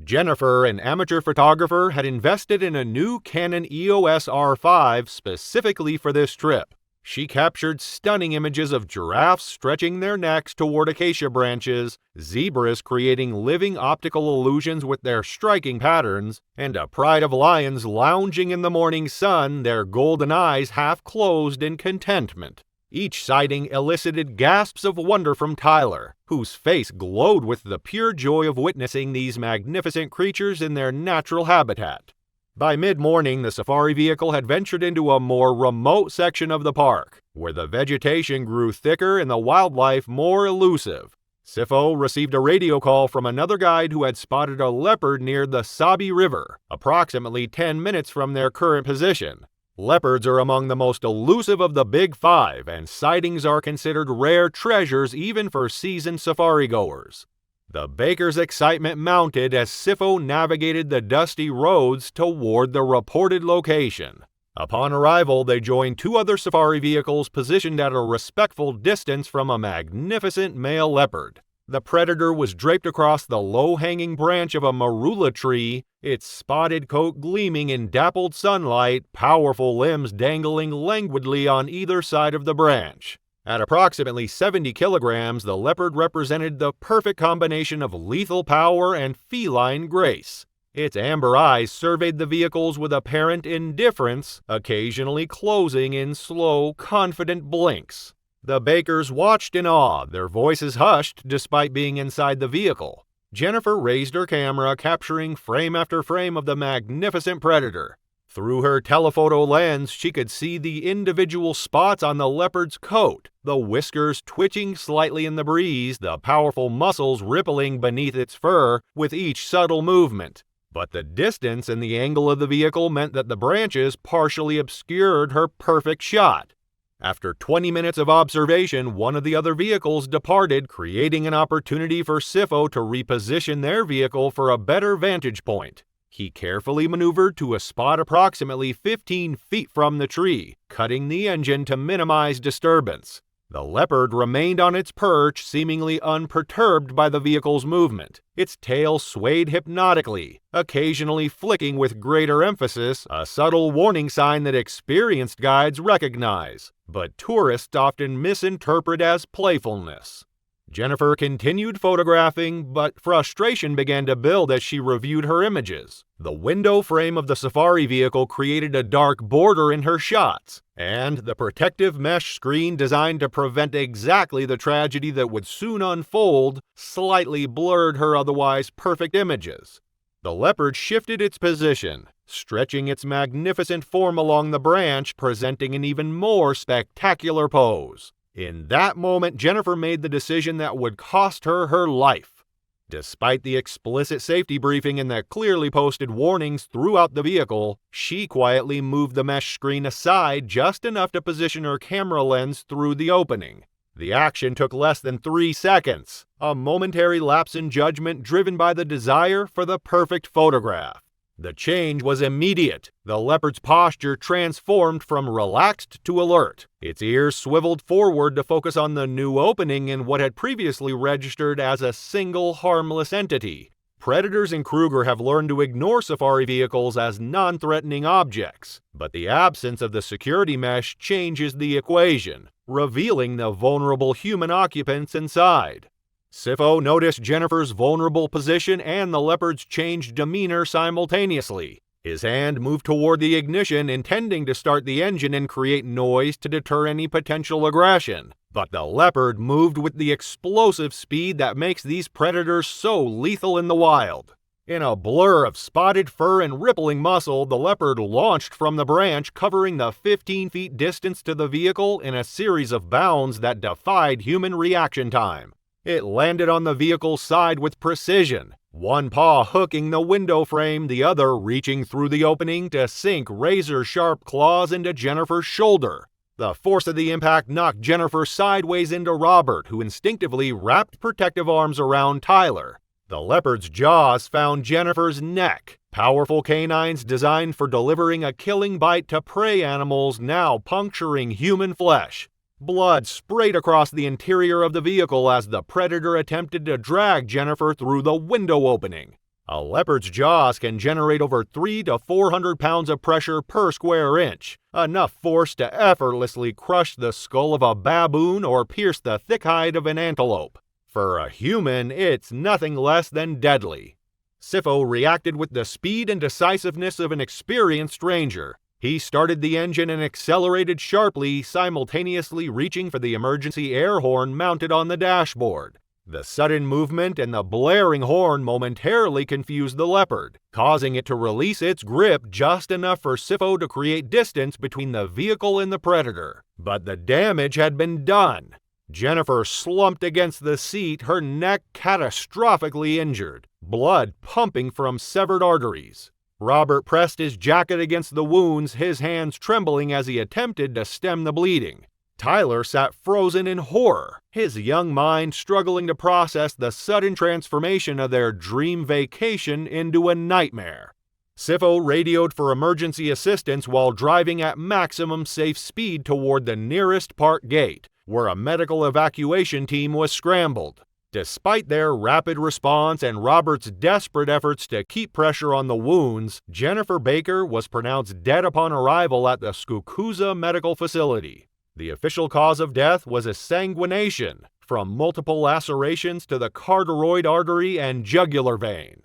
Jennifer, an amateur photographer, had invested in a new Canon EOS R5 specifically for this trip. She captured stunning images of giraffes stretching their necks toward acacia branches, zebras creating living optical illusions with their striking patterns, and a pride of lions lounging in the morning sun, their golden eyes half closed in contentment. Each sighting elicited gasps of wonder from Tyler, whose face glowed with the pure joy of witnessing these magnificent creatures in their natural habitat. By mid-morning, the safari vehicle had ventured into a more remote section of the park, where the vegetation grew thicker and the wildlife more elusive. Sifo received a radio call from another guide who had spotted a leopard near the Sabi River, approximately 10 minutes from their current position. Leopards are among the most elusive of the Big Five, and sightings are considered rare treasures even for seasoned safari goers. The Bakers' excitement mounted as Sifo navigated the dusty roads toward the reported location. Upon arrival, they joined two other safari vehicles positioned at a respectful distance from a magnificent male leopard. The predator was draped across the low-hanging branch of a marula tree, its spotted coat gleaming in dappled sunlight, powerful limbs dangling languidly on either side of the branch. At approximately 70 kilograms, the leopard represented the perfect combination of lethal power and feline grace. Its amber eyes surveyed the vehicles with apparent indifference, occasionally closing in slow, confident blinks. The Bakers watched in awe, their voices hushed despite being inside the vehicle. Jennifer raised her camera, capturing frame after frame of the magnificent predator. Through her telephoto lens, she could see the individual spots on the leopard's coat, the whiskers twitching slightly in the breeze, the powerful muscles rippling beneath its fur with each subtle movement. But the distance and the angle of the vehicle meant that the branches partially obscured her perfect shot. After 20 minutes of observation, one of the other vehicles departed, creating an opportunity for Sifo to reposition their vehicle for a better vantage point. He carefully maneuvered to a spot approximately 15 feet from the tree, cutting the engine to minimize disturbance. The leopard remained on its perch, seemingly unperturbed by the vehicle's movement. Its tail swayed hypnotically, occasionally flicking with greater emphasis, a subtle warning sign that experienced guides recognize, but tourists often misinterpret as playfulness. Jennifer continued photographing, but frustration began to build as she reviewed her images. The window frame of the safari vehicle created a dark border in her shots, and the protective mesh screen designed to prevent exactly the tragedy that would soon unfold slightly blurred her otherwise perfect images. The leopard shifted its position, stretching its magnificent form along the branch, presenting an even more spectacular pose. In that moment, Jennifer made the decision that would cost her her life. Despite the explicit safety briefing and the clearly posted warnings throughout the vehicle, she quietly moved the mesh screen aside just enough to position her camera lens through the opening. The action took less than 3 seconds, a momentary lapse in judgment driven by the desire for the perfect photograph. The change was immediate. The leopard's posture transformed from relaxed to alert. Its ears swiveled forward to focus on the new opening in what had previously registered as a single harmless entity. Predators in Kruger have learned to ignore safari vehicles as non-threatening objects, but the absence of the security mesh changes the equation, revealing the vulnerable human occupants inside. Sifo noticed Jennifer's vulnerable position and the leopard's changed demeanor simultaneously. His hand moved toward the ignition, intending to start the engine and create noise to deter any potential aggression. But the leopard moved with the explosive speed that makes these predators so lethal in the wild. In a blur of spotted fur and rippling muscle, the leopard launched from the branch, covering the 15-feet distance to the vehicle in a series of bounds that defied human reaction time. It landed on the vehicle's side with precision, one paw hooking the window frame, the other reaching through the opening to sink razor-sharp claws into Jennifer's shoulder. The force of the impact knocked Jennifer sideways into Robert, who instinctively wrapped protective arms around Tyler. The leopard's jaws found Jennifer's neck, powerful canines designed for delivering a killing bite to prey animals now puncturing human flesh. Blood sprayed across the interior of the vehicle as the predator attempted to drag Jennifer through the window opening. A leopard's jaws can generate over 300 to 400 pounds of pressure per square inch, enough force to effortlessly crush the skull of a baboon or pierce the thick hide of an antelope. For a human, it's nothing less than deadly. Sifo reacted with the speed and decisiveness of an experienced ranger. He started the engine and accelerated sharply, simultaneously reaching for the emergency air horn mounted on the dashboard. The sudden movement and the blaring horn momentarily confused the leopard, causing it to release its grip just enough for Sifo to create distance between the vehicle and the predator. But the damage had been done. Jennifer slumped against the seat, her neck catastrophically injured, blood pumping from severed arteries. Robert pressed his jacket against the wounds, his hands trembling as he attempted to stem the bleeding. Tyler sat frozen in horror, his young mind struggling to process the sudden transformation of their dream vacation into a nightmare. Sifo radioed for emergency assistance while driving at maximum safe speed toward the nearest park gate, where a medical evacuation team was scrambled. Despite their rapid response and Robert's desperate efforts to keep pressure on the wounds, Jennifer Baker was pronounced dead upon arrival at the Skukuza Medical Facility. The official cause of death was a sanguination, from multiple lacerations to the carotid artery and jugular vein.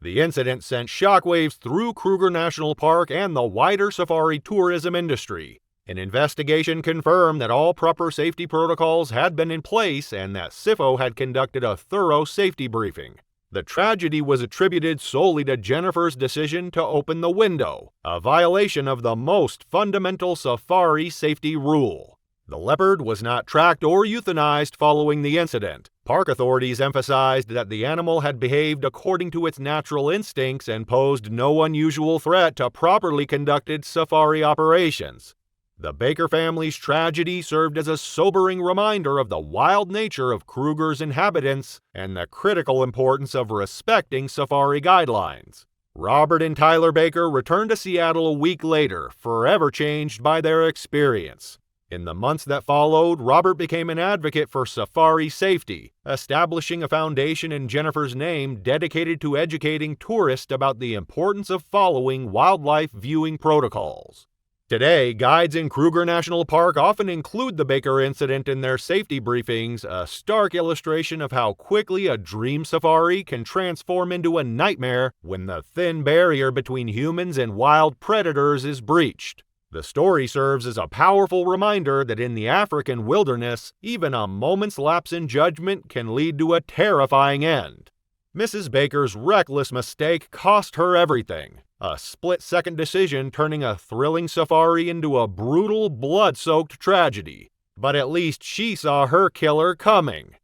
The incident sent shockwaves through Kruger National Park and the wider safari tourism industry. An investigation confirmed that all proper safety protocols had been in place and that Sifo had conducted a thorough safety briefing. The tragedy was attributed solely to Jennifer's decision to open the window, a violation of the most fundamental safari safety rule. The leopard was not tracked or euthanized following the incident. Park authorities emphasized that the animal had behaved according to its natural instincts and posed no unusual threat to properly conducted safari operations. The Baker family's tragedy served as a sobering reminder of the wild nature of Kruger's inhabitants and the critical importance of respecting safari guidelines. Robert and Tyler Baker returned to Seattle a week later, forever changed by their experience. In the months that followed, Robert became an advocate for safari safety, establishing a foundation in Jennifer's name dedicated to educating tourists about the importance of following wildlife viewing protocols. Today, guides in Kruger National Park often include the Baker incident in their safety briefings, a stark illustration of how quickly a dream safari can transform into a nightmare when the thin barrier between humans and wild predators is breached. The story serves as a powerful reminder that in the African wilderness, even a moment's lapse in judgment can lead to a terrifying end. Mrs. Baker's reckless mistake cost her everything, a split-second decision turning a thrilling safari into a brutal, blood-soaked tragedy. But at least she saw her killer coming.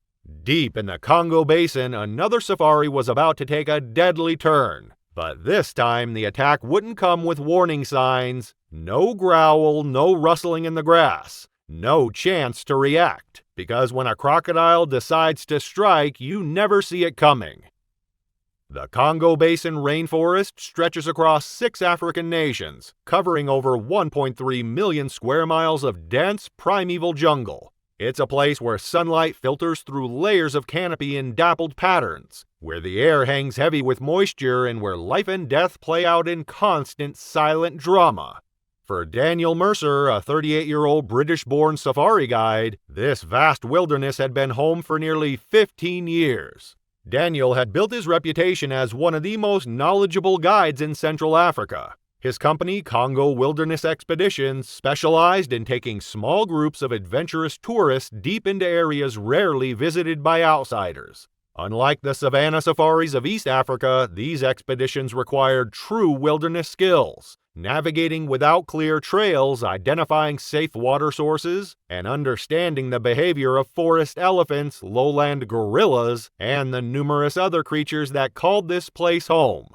Deep in the Congo Basin, another safari was about to take a deadly turn. But this time, the attack wouldn't come with warning signs. No growl, no rustling in the grass. No chance to react, because when a crocodile decides to strike, you never see it coming. The Congo Basin rainforest stretches across 6 African nations, covering over 1.3 million square miles of dense, primeval jungle. It's a place where sunlight filters through layers of canopy in dappled patterns, where the air hangs heavy with moisture, and where life and death play out in constant, silent drama. For Daniel Mercer, a 38-year-old British-born safari guide, this vast wilderness had been home for nearly 15 years. Daniel had built his reputation as one of the most knowledgeable guides in Central Africa. His company, Congo Wilderness Expeditions, specialized in taking small groups of adventurous tourists deep into areas rarely visited by outsiders. Unlike the savanna safaris of East Africa, these expeditions required true wilderness skills, navigating without clear trails, identifying safe water sources, and understanding the behavior of forest elephants, lowland gorillas, and the numerous other creatures that called this place home.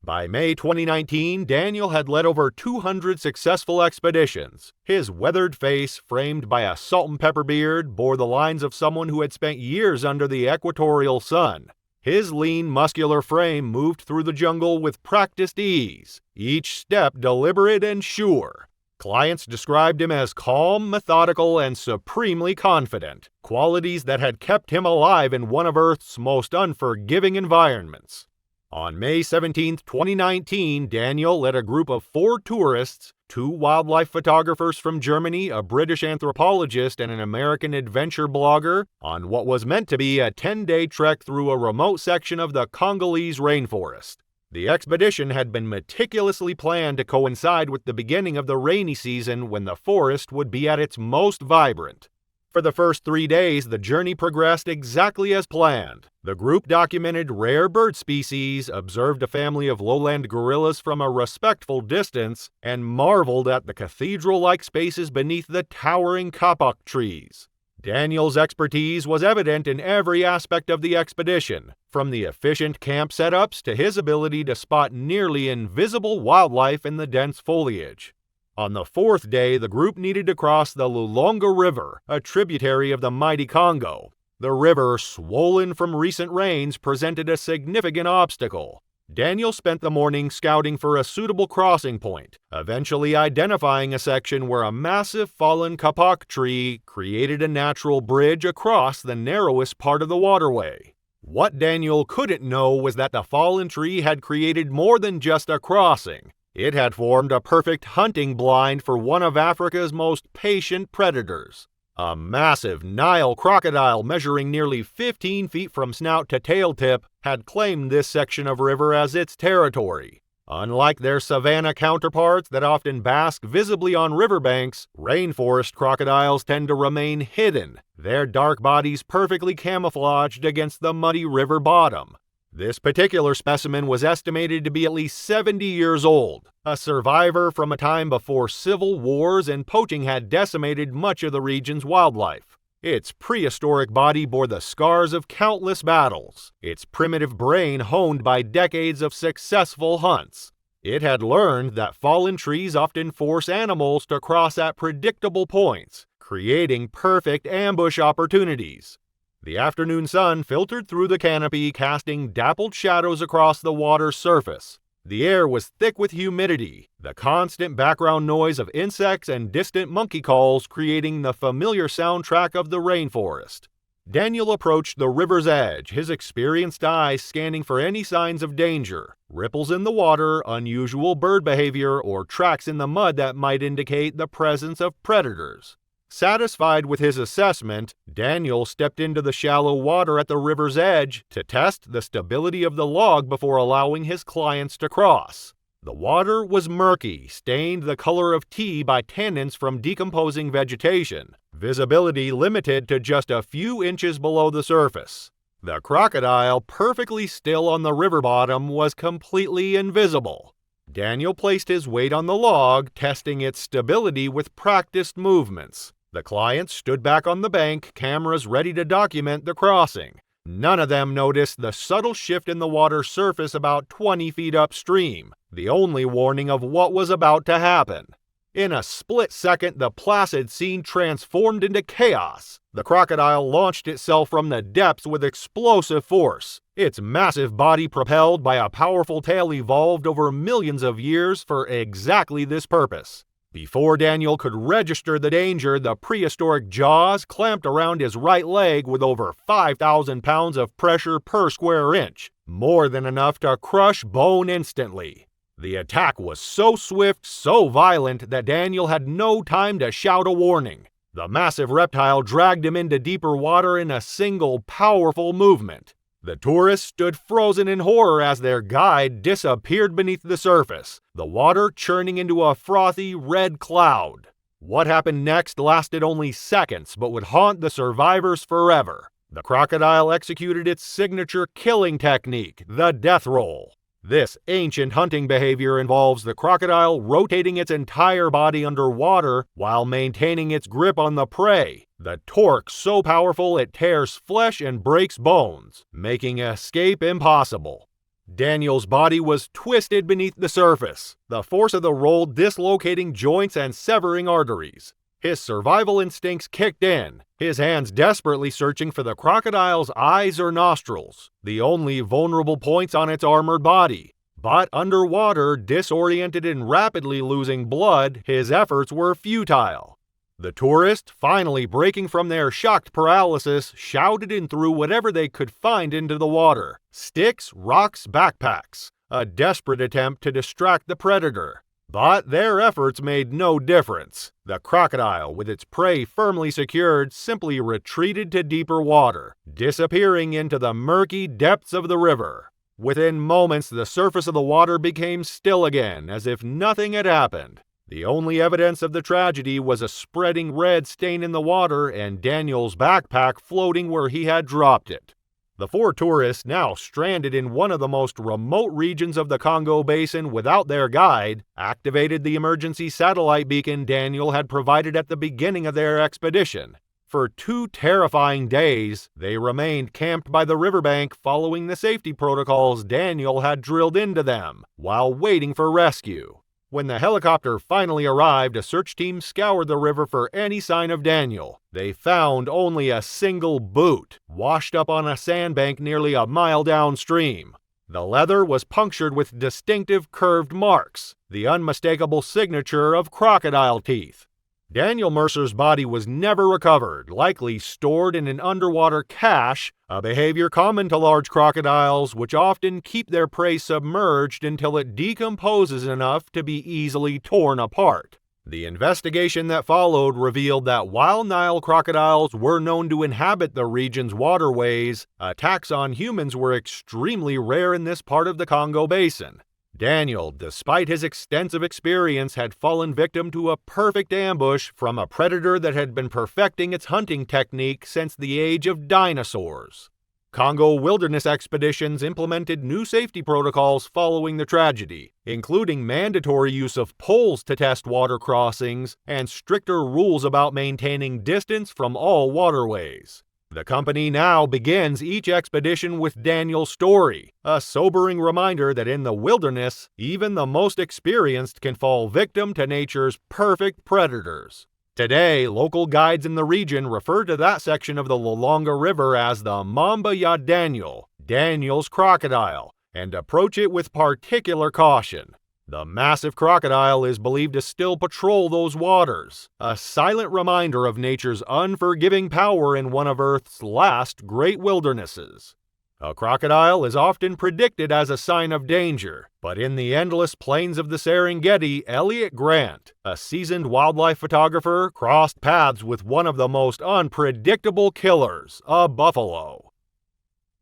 By May 2019, Daniel had led over 200 successful expeditions. His weathered face, framed by a salt and pepper beard, bore the lines of someone who had spent years under the equatorial sun. His lean, muscular frame moved through the jungle with practiced ease, each step deliberate and sure. Clients described him as calm, methodical, and supremely confident, qualities that had kept him alive in one of Earth's most unforgiving environments. On May 17, 2019, Daniel led a group of 4 tourists, 2 wildlife photographers from Germany, a British anthropologist, and an American adventure blogger, on what was meant to be a 10-day trek through a remote section of the Congolese rainforest. The expedition had been meticulously planned to coincide with the beginning of the rainy season when the forest would be at its most vibrant. For the first 3 days, the journey progressed exactly as planned. The group documented rare bird species, observed a family of lowland gorillas from a respectful distance, and marveled at the cathedral-like spaces beneath the towering kapok trees. Daniel's expertise was evident in every aspect of the expedition, from the efficient camp setups to his ability to spot nearly invisible wildlife in the dense foliage. On the fourth day, the group needed to cross the Lulonga River, a tributary of the mighty Congo. The river, swollen from recent rains, presented a significant obstacle. Daniel spent the morning scouting for a suitable crossing point, eventually identifying a section where a massive fallen kapok tree created a natural bridge across the narrowest part of the waterway. What Daniel couldn't know was that the fallen tree had created more than just a crossing. It had formed a perfect hunting blind for one of Africa's most patient predators. A massive Nile crocodile measuring nearly 15 feet from snout to tail tip had claimed this section of river as its territory. Unlike their savanna counterparts that often bask visibly on riverbanks, rainforest crocodiles tend to remain hidden, their dark bodies perfectly camouflaged against the muddy river bottom. This particular specimen was estimated to be at least 70 years old, a survivor from a time before civil wars and poaching had decimated much of the region's wildlife. Its prehistoric body bore the scars of countless battles, its primitive brain honed by decades of successful hunts. It had learned that fallen trees often force animals to cross at predictable points, creating perfect ambush opportunities. The afternoon sun filtered through the canopy, casting dappled shadows across the water's surface. The air was thick with humidity, the constant background noise of insects and distant monkey calls creating the familiar soundtrack of the rainforest. Daniel approached the river's edge, his experienced eyes scanning for any signs of danger, ripples in the water, unusual bird behavior, or tracks in the mud that might indicate the presence of predators. Satisfied with his assessment, Daniel stepped into the shallow water at the river's edge to test the stability of the log before allowing his clients to cross. The water was murky, stained the color of tea by tannins from decomposing vegetation, visibility limited to just a few inches below the surface. The crocodile, perfectly still on the river bottom, was completely invisible. Daniel placed his weight on the log, testing its stability with practiced movements. The clients stood back on the bank, cameras ready to document the crossing. None of them noticed the subtle shift in the water's surface about 20 feet upstream, the only warning of what was about to happen. In a split second, the placid scene transformed into chaos. The crocodile launched itself from the depths with explosive force. Its massive body, propelled by a powerful tail, evolved over millions of years for exactly this purpose. Before Daniel could register the danger, the prehistoric jaws clamped around his right leg with over 5,000 pounds of pressure per square inch, more than enough to crush bone instantly. The attack was so swift, so violent, that Daniel had no time to shout a warning. The massive reptile dragged him into deeper water in a single powerful movement. The tourists stood frozen in horror as their guide disappeared beneath the surface, the water churning into a frothy red cloud. What happened next lasted only seconds, but would haunt the survivors forever. The crocodile executed its signature killing technique, the death roll. This ancient hunting behavior involves the crocodile rotating its entire body underwater while maintaining its grip on the prey. The torque so powerful it tears flesh and breaks bones, making escape impossible. Daniel's body was twisted beneath the surface, the force of the roll dislocating joints and severing arteries. His survival instincts kicked in, his hands desperately searching for the crocodile's eyes or nostrils, the only vulnerable points on its armored body. But underwater, disoriented and rapidly losing blood, his efforts were futile. The tourists, finally breaking from their shocked paralysis, shouted and threw whatever they could find into the water: sticks, rocks, backpacks, a desperate attempt to distract the predator. But their efforts made no difference. The crocodile, with its prey firmly secured, simply retreated to deeper water, disappearing into the murky depths of the river. Within moments, the surface of the water became still again, as if nothing had happened. The only evidence of the tragedy was a spreading red stain in the water and Daniel's backpack floating where he had dropped it. The four tourists, now stranded in one of the most remote regions of the Congo Basin without their guide, activated the emergency satellite beacon Daniel had provided at the beginning of their expedition. For 2 terrifying days, they remained camped by the riverbank following the safety protocols Daniel had drilled into them, while waiting for rescue. When the helicopter finally arrived, a search team scoured the river for any sign of Daniel. They found only a single boot, washed up on a sandbank nearly a mile downstream. The leather was punctured with distinctive curved marks, the unmistakable signature of crocodile teeth. Daniel Mercer's body was never recovered, likely stored in an underwater cache, a behavior common to large crocodiles, which often keep their prey submerged until it decomposes enough to be easily torn apart. The investigation that followed revealed that while Nile crocodiles were known to inhabit the region's waterways, attacks on humans were extremely rare in this part of the Congo Basin. Daniel, despite his extensive experience, had fallen victim to a perfect ambush from a predator that had been perfecting its hunting technique since the age of dinosaurs. Congo wilderness expeditions implemented new safety protocols following the tragedy, including mandatory use of poles to test water crossings and stricter rules about maintaining distance from all waterways. The company now begins each expedition with Daniel's story, a sobering reminder that in the wilderness, even the most experienced can fall victim to nature's perfect predators. Today, local guides in the region refer to that section of the Lolonga River as the Mamba ya Daniel, Daniel's crocodile, and approach it with particular caution. The massive crocodile is believed to still patrol those waters, a silent reminder of nature's unforgiving power in one of Earth's last great wildernesses. A crocodile is often predicted as a sign of danger, but in the endless plains of the Serengeti, Elliot Grant, a seasoned wildlife photographer, crossed paths with one of the most unpredictable killers, a buffalo.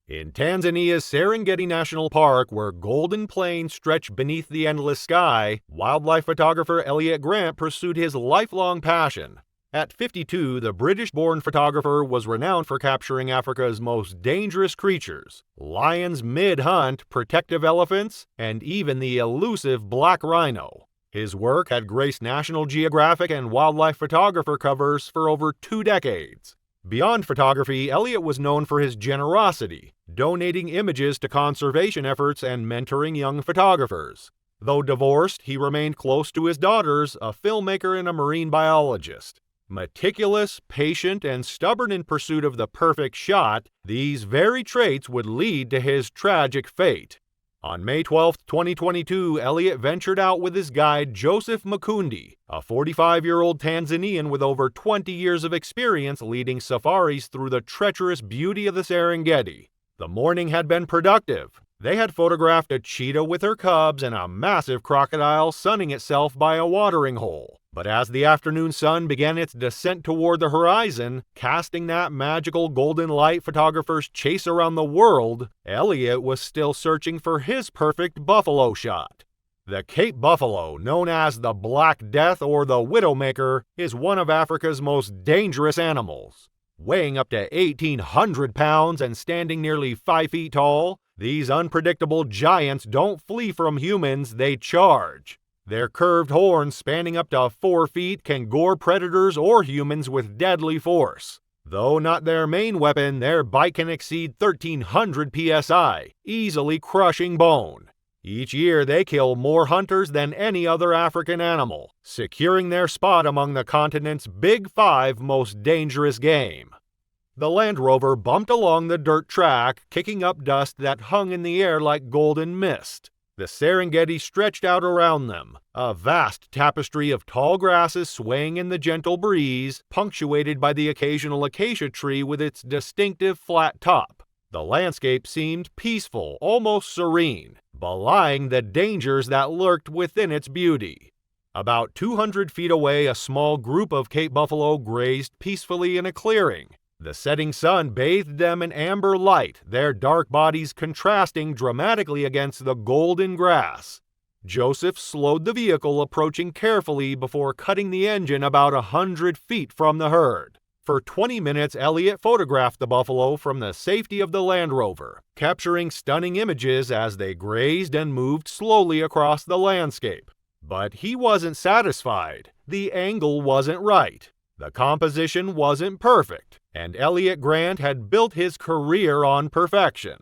In Tanzania's Serengeti National Park, where golden plains stretch beneath the endless sky, wildlife photographer Elliot Grant pursued his lifelong passion. At 52, the British-born photographer was renowned for capturing Africa's most dangerous creatures: lions mid-hunt, protective elephants, and even the elusive black rhino. His work had graced National Geographic and wildlife photographer covers for over 2 decades. Beyond photography, Elliot was known for his generosity, donating images to conservation efforts and mentoring young photographers. Though divorced, he remained close to his daughters, a filmmaker and a marine biologist. Meticulous, patient, and stubborn in pursuit of the perfect shot, these very traits would lead to his tragic fate. On May 12, 2022, Elliot ventured out with his guide Joseph Makundi, a 45-year-old Tanzanian with over 20 years of experience leading safaris through the treacherous beauty of the Serengeti. The morning had been productive. They had photographed a cheetah with her cubs and a massive crocodile sunning itself by a watering hole. But as the afternoon sun began its descent toward the horizon, casting that magical golden light photographers chase around the world, Elliot was still searching for his perfect buffalo shot. The Cape buffalo, known as the Black Death or the Widowmaker, is one of Africa's most dangerous animals. Weighing up to 1,800 pounds and standing nearly 5 feet tall, these unpredictable giants don't flee from humans, they charge. Their curved horns, spanning up to 4 feet, can gore predators or humans with deadly force. Though not their main weapon, their bite can exceed 1,300 psi, easily crushing bone. Each year, they kill more hunters than any other African animal, securing their spot among the continent's Big 5 most dangerous game. The Land Rover bumped along the dirt track, kicking up dust that hung in the air like golden mist. The Serengeti stretched out around them, a vast tapestry of tall grasses swaying in the gentle breeze, punctuated by the occasional acacia tree with its distinctive flat top. The landscape seemed peaceful, almost serene, belying the dangers that lurked within its beauty. About 200 feet away, a small group of Cape buffalo grazed peacefully in a clearing. The setting sun bathed them in amber light, their dark bodies contrasting dramatically against the golden grass. Joseph slowed the vehicle, approaching carefully before cutting the engine about 100 feet from the herd. For 20 minutes, Elliot photographed the buffalo from the safety of the Land Rover, capturing stunning images as they grazed and moved slowly across the landscape. But he wasn't satisfied. The angle wasn't right. The composition wasn't perfect, and Elliott Grant had built his career on perfection.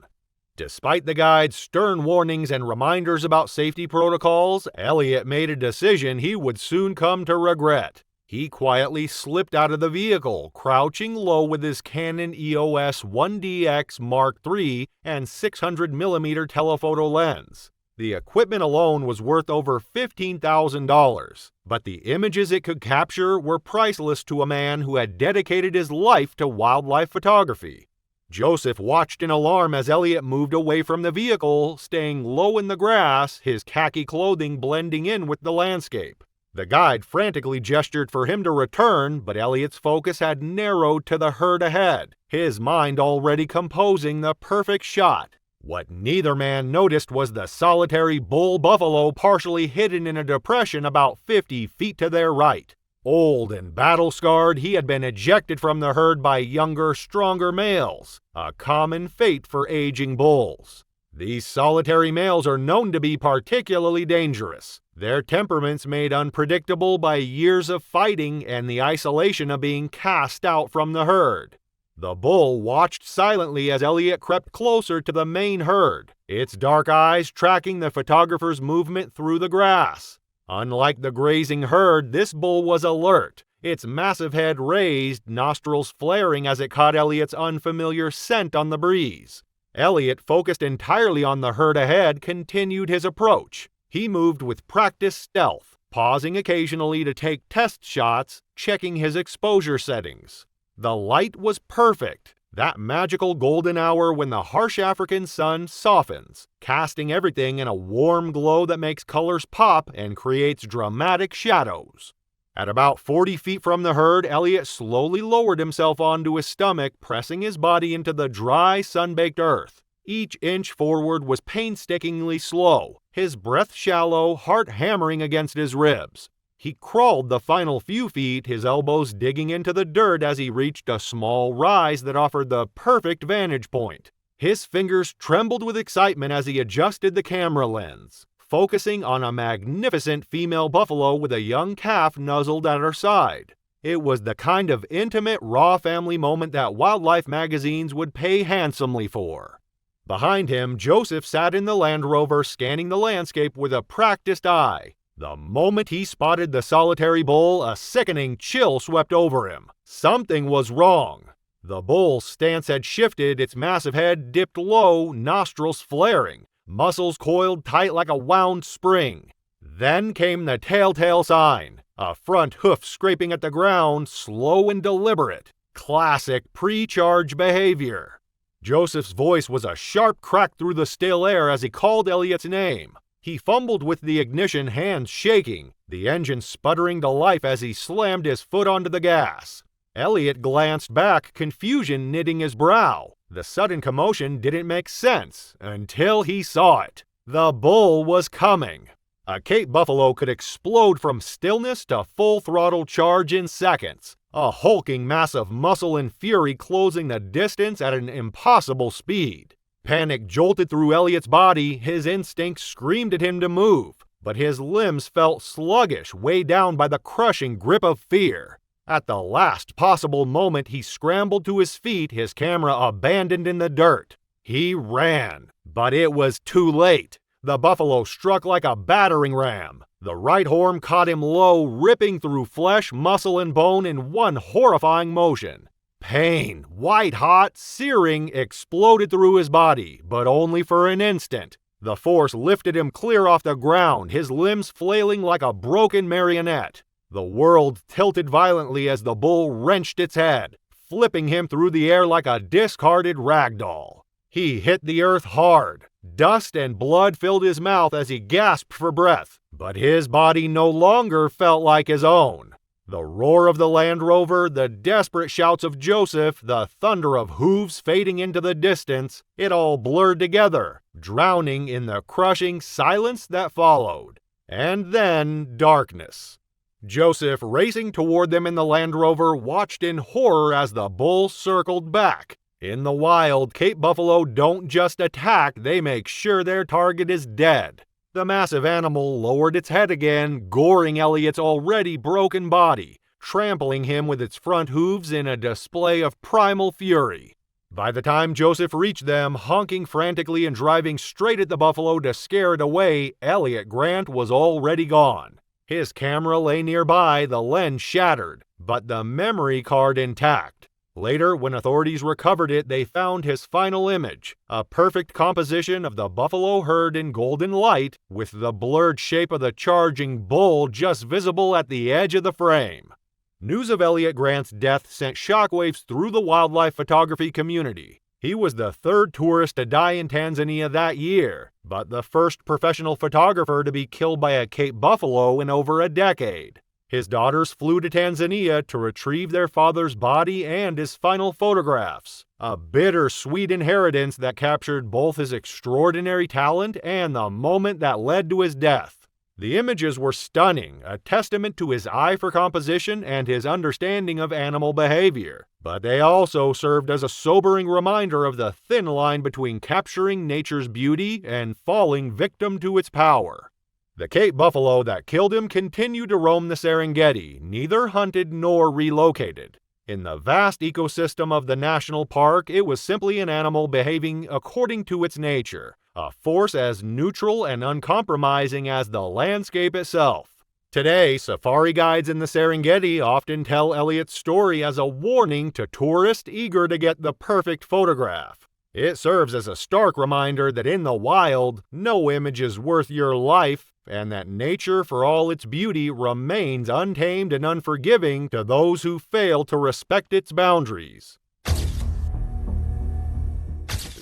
Despite the guide's stern warnings and reminders about safety protocols, Elliott made a decision he would soon come to regret. He quietly slipped out of the vehicle, crouching low with his Canon EOS 1DX Mark III and 600mm telephoto lens. The equipment alone was worth over $15,000, but the images it could capture were priceless to a man who had dedicated his life to wildlife photography. Joseph watched in alarm as Elliott moved away from the vehicle, staying low in the grass, his khaki clothing blending in with the landscape. The guide frantically gestured for him to return, but Elliott's focus had narrowed to the herd ahead, his mind already composing the perfect shot. What neither man noticed was the solitary bull buffalo partially hidden in a depression about 50 feet to their right. Old and battle-scarred, he had been ejected from the herd by younger, stronger males, a common fate for aging bulls. These solitary males are known to be particularly dangerous, their temperaments made unpredictable by years of fighting and the isolation of being cast out from the herd. The bull watched silently as Elliott crept closer to the main herd, its dark eyes tracking the photographer's movement through the grass. Unlike the grazing herd, this bull was alert, its massive head raised, nostrils flaring as it caught Elliott's unfamiliar scent on the breeze. Elliott, focused entirely on the herd ahead, continued his approach. He moved with practiced stealth, pausing occasionally to take test shots, checking his exposure settings. The light was perfect, that magical golden hour when the harsh African sun softens, casting everything in a warm glow that makes colors pop and creates dramatic shadows. At about 40 feet from the herd, Elliott slowly lowered himself onto his stomach, pressing his body into the dry, sun-baked earth. Each inch forward was painstakingly slow, his breath shallow, heart hammering against his ribs. He crawled the final few feet, his elbows digging into the dirt as he reached a small rise that offered the perfect vantage point. His fingers trembled with excitement as he adjusted the camera lens, focusing on a magnificent female buffalo with a young calf nuzzled at her side. It was the kind of intimate, raw family moment that wildlife magazines would pay handsomely for. Behind him, Joseph sat in the Land Rover, scanning the landscape with a practiced eye. The moment he spotted the solitary bull, a sickening chill swept over him. Something was wrong. The bull's stance had shifted, its massive head dipped low, nostrils flaring, muscles coiled tight like a wound spring. Then came the telltale sign, a front hoof scraping at the ground, slow and deliberate. Classic pre-charge behavior. Joseph's voice was a sharp crack through the still air as he called Elliott's name. He fumbled with the ignition, hands shaking, the engine sputtering to life as he slammed his foot onto the gas. Elliott glanced back, confusion knitting his brow. The sudden commotion didn't make sense until he saw it. The bull was coming. A Cape buffalo could explode from stillness to full-throttle charge in seconds, a hulking mass of muscle and fury closing the distance at an impossible speed. Panic jolted through Elliott's body, his instincts screamed at him to move, but his limbs felt sluggish, weighed down by the crushing grip of fear. At the last possible moment, he scrambled to his feet, his camera abandoned in the dirt. He ran, but it was too late. The buffalo struck like a battering ram. The right horn caught him low, ripping through flesh, muscle, and bone in one horrifying motion. Pain, white-hot, searing, exploded through his body, but only for an instant. The force lifted him clear off the ground, his limbs flailing like a broken marionette. The world tilted violently as the bull wrenched its head, flipping him through the air like a discarded rag doll. He hit the earth hard. Dust and blood filled his mouth as he gasped for breath, but his body no longer felt like his own. The roar of the Land Rover, the desperate shouts of Joseph, the thunder of hooves fading into the distance, it all blurred together, drowning in the crushing silence that followed. And then darkness. Joseph, racing toward them in the Land Rover, watched in horror as the bull circled back. In the wild, Cape buffalo don't just attack, they make sure their target is dead. The massive animal lowered its head again, goring Elliott's already broken body, trampling him with its front hooves in a display of primal fury. By the time Joseph reached them, honking frantically and driving straight at the buffalo to scare it away, Elliot Grant was already gone. His camera lay nearby, the lens shattered, but the memory card intact. Later, when authorities recovered it, they found his final image, a perfect composition of the buffalo herd in golden light, with the blurred shape of the charging bull just visible at the edge of the frame. News of Elliot Grant's death sent shockwaves through the wildlife photography community. He was the third tourist to die in Tanzania that year, but the first professional photographer to be killed by a Cape buffalo in over a decade. His daughters flew to Tanzania to retrieve their father's body and his final photographs, a bittersweet inheritance that captured both his extraordinary talent and the moment that led to his death. The images were stunning, a testament to his eye for composition and his understanding of animal behavior, but they also served as a sobering reminder of the thin line between capturing nature's beauty and falling victim to its power. The Cape buffalo that killed him continued to roam the Serengeti, neither hunted nor relocated. In the vast ecosystem of the national park, it was simply an animal behaving according to its nature, a force as neutral and uncompromising as the landscape itself. Today, safari guides in the Serengeti often tell Elliot's story as a warning to tourists eager to get the perfect photograph. It serves as a stark reminder that in the wild, no image is worth your life, and that nature, for all its beauty, remains untamed and unforgiving to those who fail to respect its boundaries. It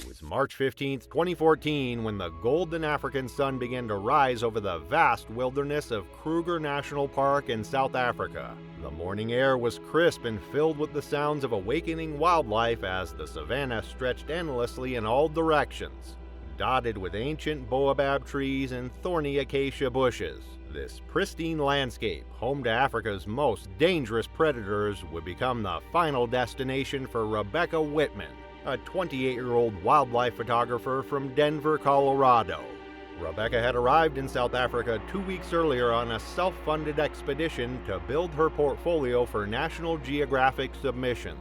was March 15, 2014, when the golden African sun began to rise over the vast wilderness of Kruger National Park in South Africa. The morning air was crisp and filled with the sounds of awakening wildlife as the savanna stretched endlessly in all directions, dotted with ancient baobab trees and thorny acacia bushes. This pristine landscape, home to Africa's most dangerous predators, would become the final destination for Rebecca Whitman, a 28-year-old wildlife photographer from Denver, Colorado. Rebecca had arrived in South Africa 2 weeks earlier on a self-funded expedition to build her portfolio for National Geographic submissions.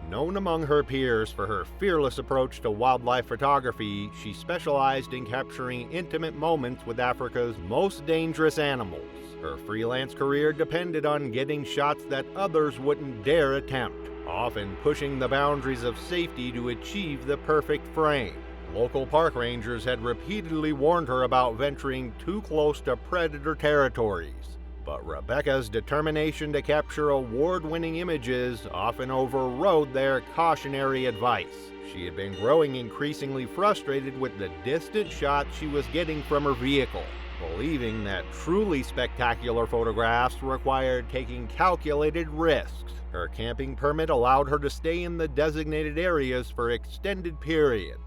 Known among her peers for her fearless approach to wildlife photography, she specialized in capturing intimate moments with Africa's most dangerous animals. Her freelance career depended on getting shots that others wouldn't dare attempt, often pushing the boundaries of safety to achieve the perfect frame. Local park rangers had repeatedly warned her about venturing too close to predator territories. But Rebecca's determination to capture award-winning images often overrode their cautionary advice. She had been growing increasingly frustrated with the distant shots she was getting from her vehicle, believing that truly spectacular photographs required taking calculated risks. Her camping permit allowed her to stay in the designated areas for extended periods,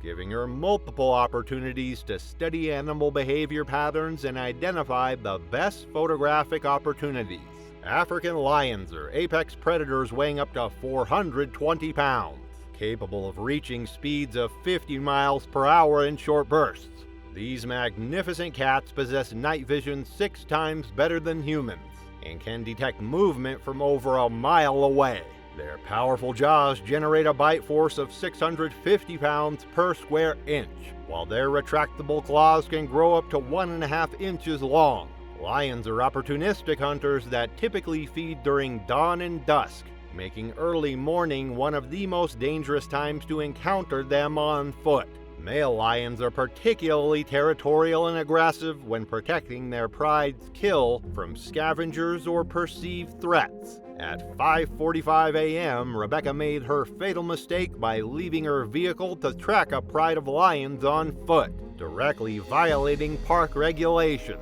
giving her multiple opportunities to study animal behavior patterns and identify the best photographic opportunities. African lions are apex predators weighing up to 420 pounds, capable of reaching speeds of 50 miles per hour in short bursts. These magnificent cats possess night vision 6 times better than humans and can detect movement from over a mile away. Their powerful jaws generate a bite force of 650 pounds per square inch, while their retractable claws can grow up to 1.5 inches long. Lions are opportunistic hunters that typically feed during dawn and dusk, making early morning one of the most dangerous times to encounter them on foot. Male lions are particularly territorial and aggressive when protecting their pride's kill from scavengers or perceived threats. At 5:45 a.m., Rebecca made her fatal mistake by leaving her vehicle to track a pride of lions on foot, directly violating park regulations.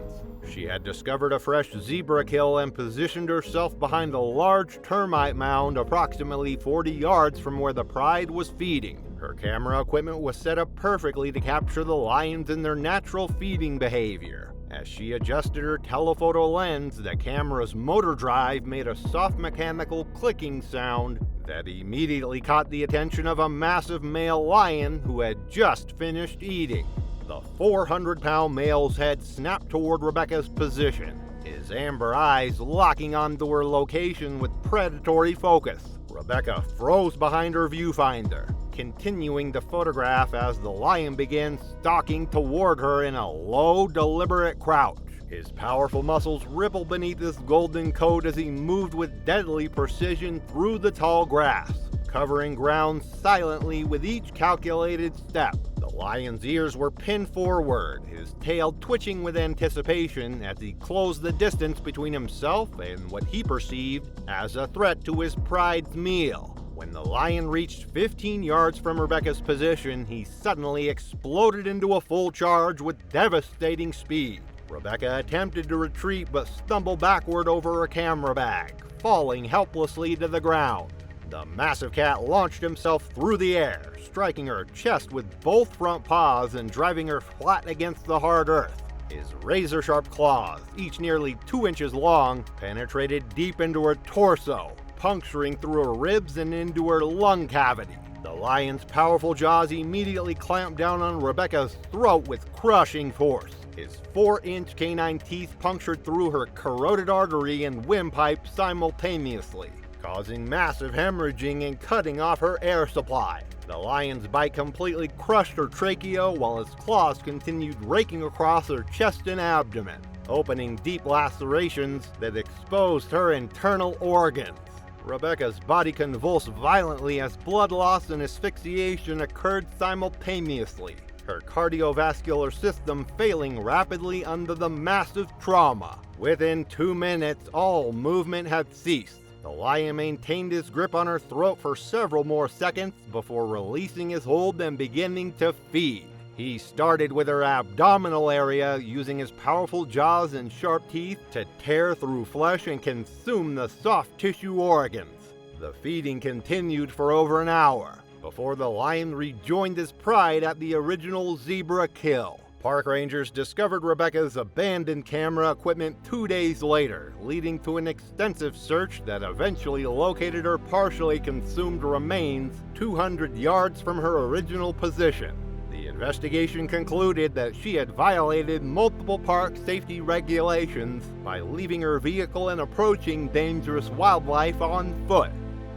She had discovered a fresh zebra kill and positioned herself behind a large termite mound approximately 40 yards from where the pride was feeding. Her camera equipment was set up perfectly to capture the lions in their natural feeding behavior. As she adjusted her telephoto lens, the camera's motor drive made a soft mechanical clicking sound that immediately caught the attention of a massive male lion who had just finished eating. The 400-pound male's head snapped toward Rebecca's position, his amber eyes locking onto her location with predatory focus. Rebecca froze behind her viewfinder, continuing to photograph as the lion began stalking toward her in a low, deliberate crouch. His powerful muscles rippled beneath his golden coat as he moved with deadly precision through the tall grass, covering ground silently with each calculated step. The lion's ears were pinned forward, his tail twitching with anticipation as he closed the distance between himself and what he perceived as a threat to his pride's meal. When the lion reached 15 yards from Rebecca's position, he suddenly exploded into a full charge with devastating speed. Rebecca attempted to retreat but stumbled backward over her camera bag, falling helplessly to the ground. The massive cat launched himself through the air, striking her chest with both front paws and driving her flat against the hard earth. His razor-sharp claws, each nearly 2 inches long, penetrated deep into her torso, puncturing through her ribs and into her lung cavity. The lion's powerful jaws immediately clamped down on Rebecca's throat with crushing force. His 4-inch canine teeth punctured through her carotid artery and windpipe simultaneously, causing massive hemorrhaging and cutting off her air supply. The lion's bite completely crushed her trachea while his claws continued raking across her chest and abdomen, opening deep lacerations that exposed her internal organs. Rebecca's body convulsed violently as blood loss and asphyxiation occurred simultaneously, her cardiovascular system failing rapidly under the massive trauma. Within 2 minutes, all movement had ceased. The lion maintained his grip on her throat for several more seconds before releasing his hold and beginning to feed. He started with her abdominal area, using his powerful jaws and sharp teeth to tear through flesh and consume the soft tissue organs. The feeding continued for over an hour, before the lion rejoined his pride at the original zebra kill. Park rangers discovered Rebecca's abandoned camera equipment 2 days later, leading to an extensive search that eventually located her partially consumed remains 200 yards from her original position. The investigation concluded that she had violated multiple park safety regulations by leaving her vehicle and approaching dangerous wildlife on foot.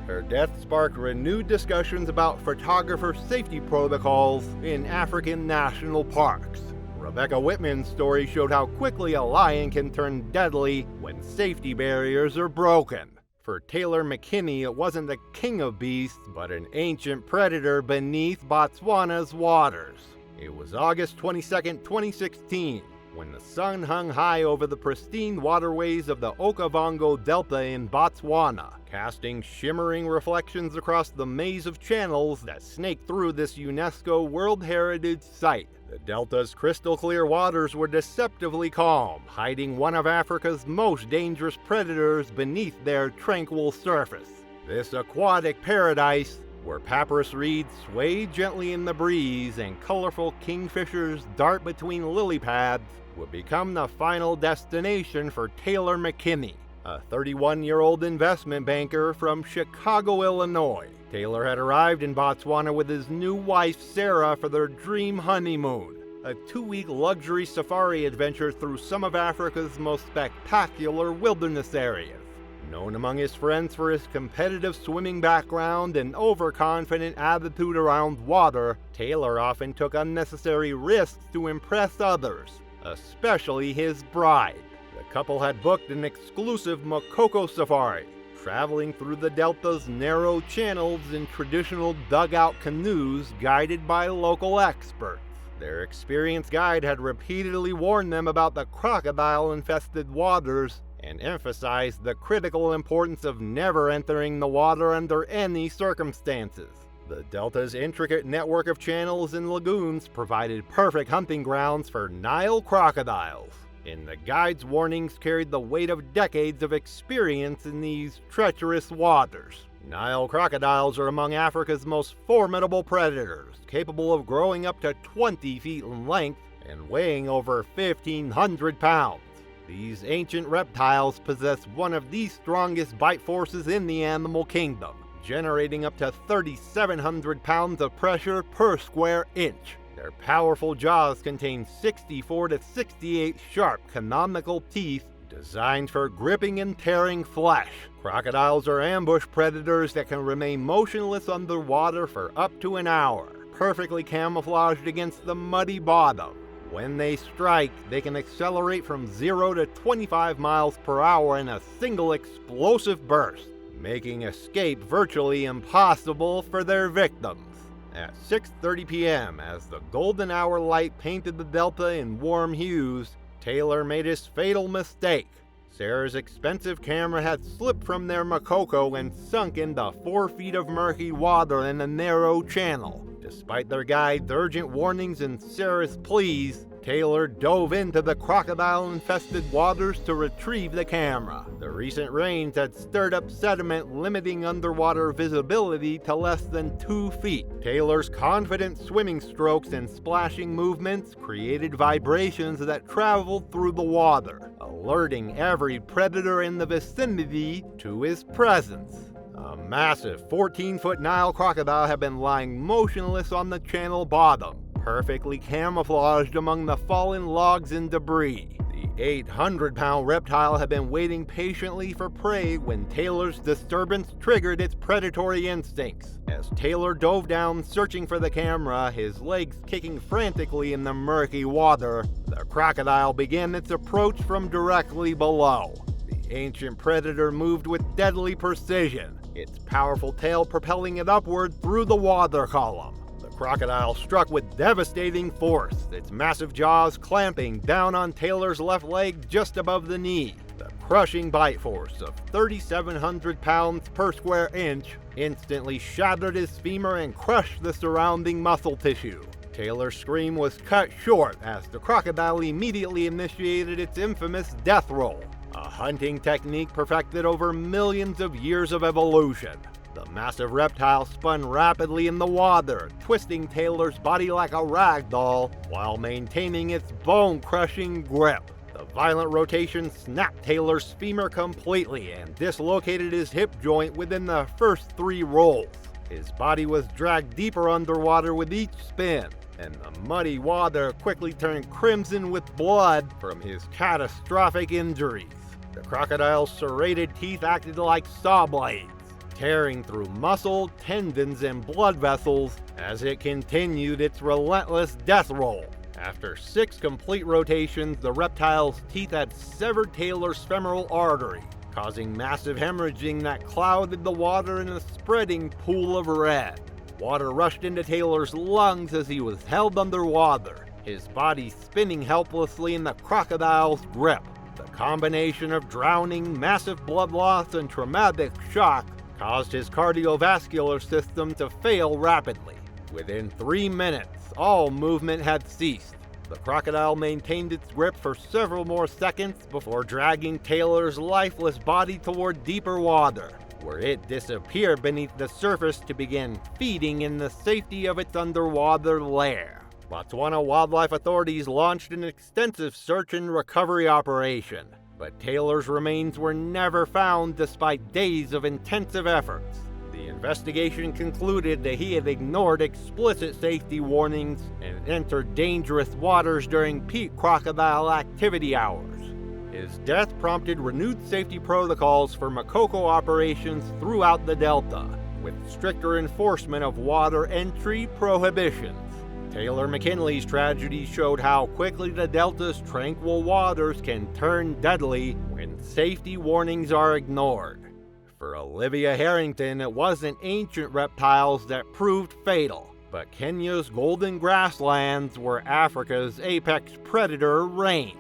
Her death sparked renewed discussions about photographer safety protocols in African national parks. Rebecca Whitman's story showed how quickly a lion can turn deadly when safety barriers are broken. For Taylor McKinney, it wasn't the king of beasts, but an ancient predator beneath Botswana's waters. It was August 22, 2016, when the sun hung high over the pristine waterways of the Okavango Delta in Botswana, casting shimmering reflections across the maze of channels that snake through this UNESCO World Heritage Site. The delta's crystal-clear waters were deceptively calm, hiding one of Africa's most dangerous predators beneath their tranquil surface. This aquatic paradise, where papyrus reeds sway gently in the breeze and colorful kingfishers dart between lily pads, would become the final destination for Taylor McKinney, a 31-year-old investment banker from Chicago, Illinois. Taylor had arrived in Botswana with his new wife Sarah for their dream honeymoon, a 2-week luxury safari adventure through some of Africa's most spectacular wilderness areas. Known among his friends for his competitive swimming background and overconfident attitude around water, Taylor often took unnecessary risks to impress others, especially his bride. The couple had booked an exclusive Makoko safari, traveling through the delta's narrow channels in traditional dugout canoes guided by local experts. Their experienced guide had repeatedly warned them about the crocodile-infested waters and emphasized the critical importance of never entering the water under any circumstances. The delta's intricate network of channels and lagoons provided perfect hunting grounds for Nile crocodiles, and the guide's warnings carried the weight of decades of experience in these treacherous waters. Nile crocodiles are among Africa's most formidable predators, capable of growing up to 20 feet in length and weighing over 1,500 pounds. These ancient reptiles possess one of the strongest bite forces in the animal kingdom, generating up to 3,700 pounds of pressure per square inch. Their powerful jaws contain 64 to 68 sharp canonical teeth Designed for gripping and tearing flesh, crocodiles are ambush predators that can remain motionless underwater for up to an hour, perfectly camouflaged against the muddy bottom. When they strike, they can accelerate from 0 to 25 miles per hour in a single explosive burst, making escape virtually impossible for their victims. At 6:30 p.m., as the golden hour light painted the delta in warm hues, Taylor made his fatal mistake. Sarah's expensive camera had slipped from their Makoko and sunk into 4 feet of murky water in a narrow channel. Despite their guide's urgent warnings and Sarah's pleas, Taylor dove into the crocodile-infested waters to retrieve the camera. The recent rains had stirred up sediment, limiting underwater visibility to less than 2 feet. Taylor's confident swimming strokes and splashing movements created vibrations that traveled through the water, alerting every predator in the vicinity to his presence. A massive 14-foot Nile crocodile had been lying motionless on the channel bottom, perfectly camouflaged among the fallen logs and debris. The 800-pound reptile had been waiting patiently for prey when Taylor's disturbance triggered its predatory instincts. As Taylor dove down searching for the camera, his legs kicking frantically in the murky water, the crocodile began its approach from directly below. The ancient predator moved with deadly precision, its powerful tail propelling it upward through the water column. The crocodile struck with devastating force, its massive jaws clamping down on Taylor's left leg just above the knee. The crushing bite force of 3,700 pounds per square inch instantly shattered his femur and crushed the surrounding muscle tissue. Taylor's scream was cut short as the crocodile immediately initiated its infamous death roll, a hunting technique perfected over millions of years of evolution. The massive reptile spun rapidly in the water, twisting Taylor's body like a rag doll while maintaining its bone-crushing grip. The violent rotation snapped Taylor's femur completely and dislocated his hip joint within the first 3 rolls. His body was dragged deeper underwater with each spin, and the muddy water quickly turned crimson with blood from his catastrophic injuries. The crocodile's serrated teeth acted like saw blades, tearing through muscle, tendons, and blood vessels as it continued its relentless death roll. After 6 complete rotations, the reptile's teeth had severed Taylor's femoral artery, causing massive hemorrhaging that clouded the water in a spreading pool of red. Water rushed into Taylor's lungs as he was held underwater, his body spinning helplessly in the crocodile's grip. The combination of drowning, massive blood loss, and traumatic shock caused his cardiovascular system to fail rapidly. Within 3 minutes, all movement had ceased. The crocodile maintained its grip for several more seconds before dragging Taylor's lifeless body toward deeper water, where it disappeared beneath the surface to begin feeding in the safety of its underwater lair. Botswana wildlife authorities launched an extensive search and recovery operation, but Taylor's remains were never found despite days of intensive efforts. The investigation concluded that he had ignored explicit safety warnings and entered dangerous waters during peak crocodile activity hours. His death prompted renewed safety protocols for Makoko operations throughout the Delta, with stricter enforcement of water entry prohibitions. Taylor McKinley's tragedy showed how quickly the Delta's tranquil waters can turn deadly when safety warnings are ignored. For Olivia Harrington, it wasn't ancient reptiles that proved fatal, but Kenya's golden grasslands where Africa's apex predator reigns.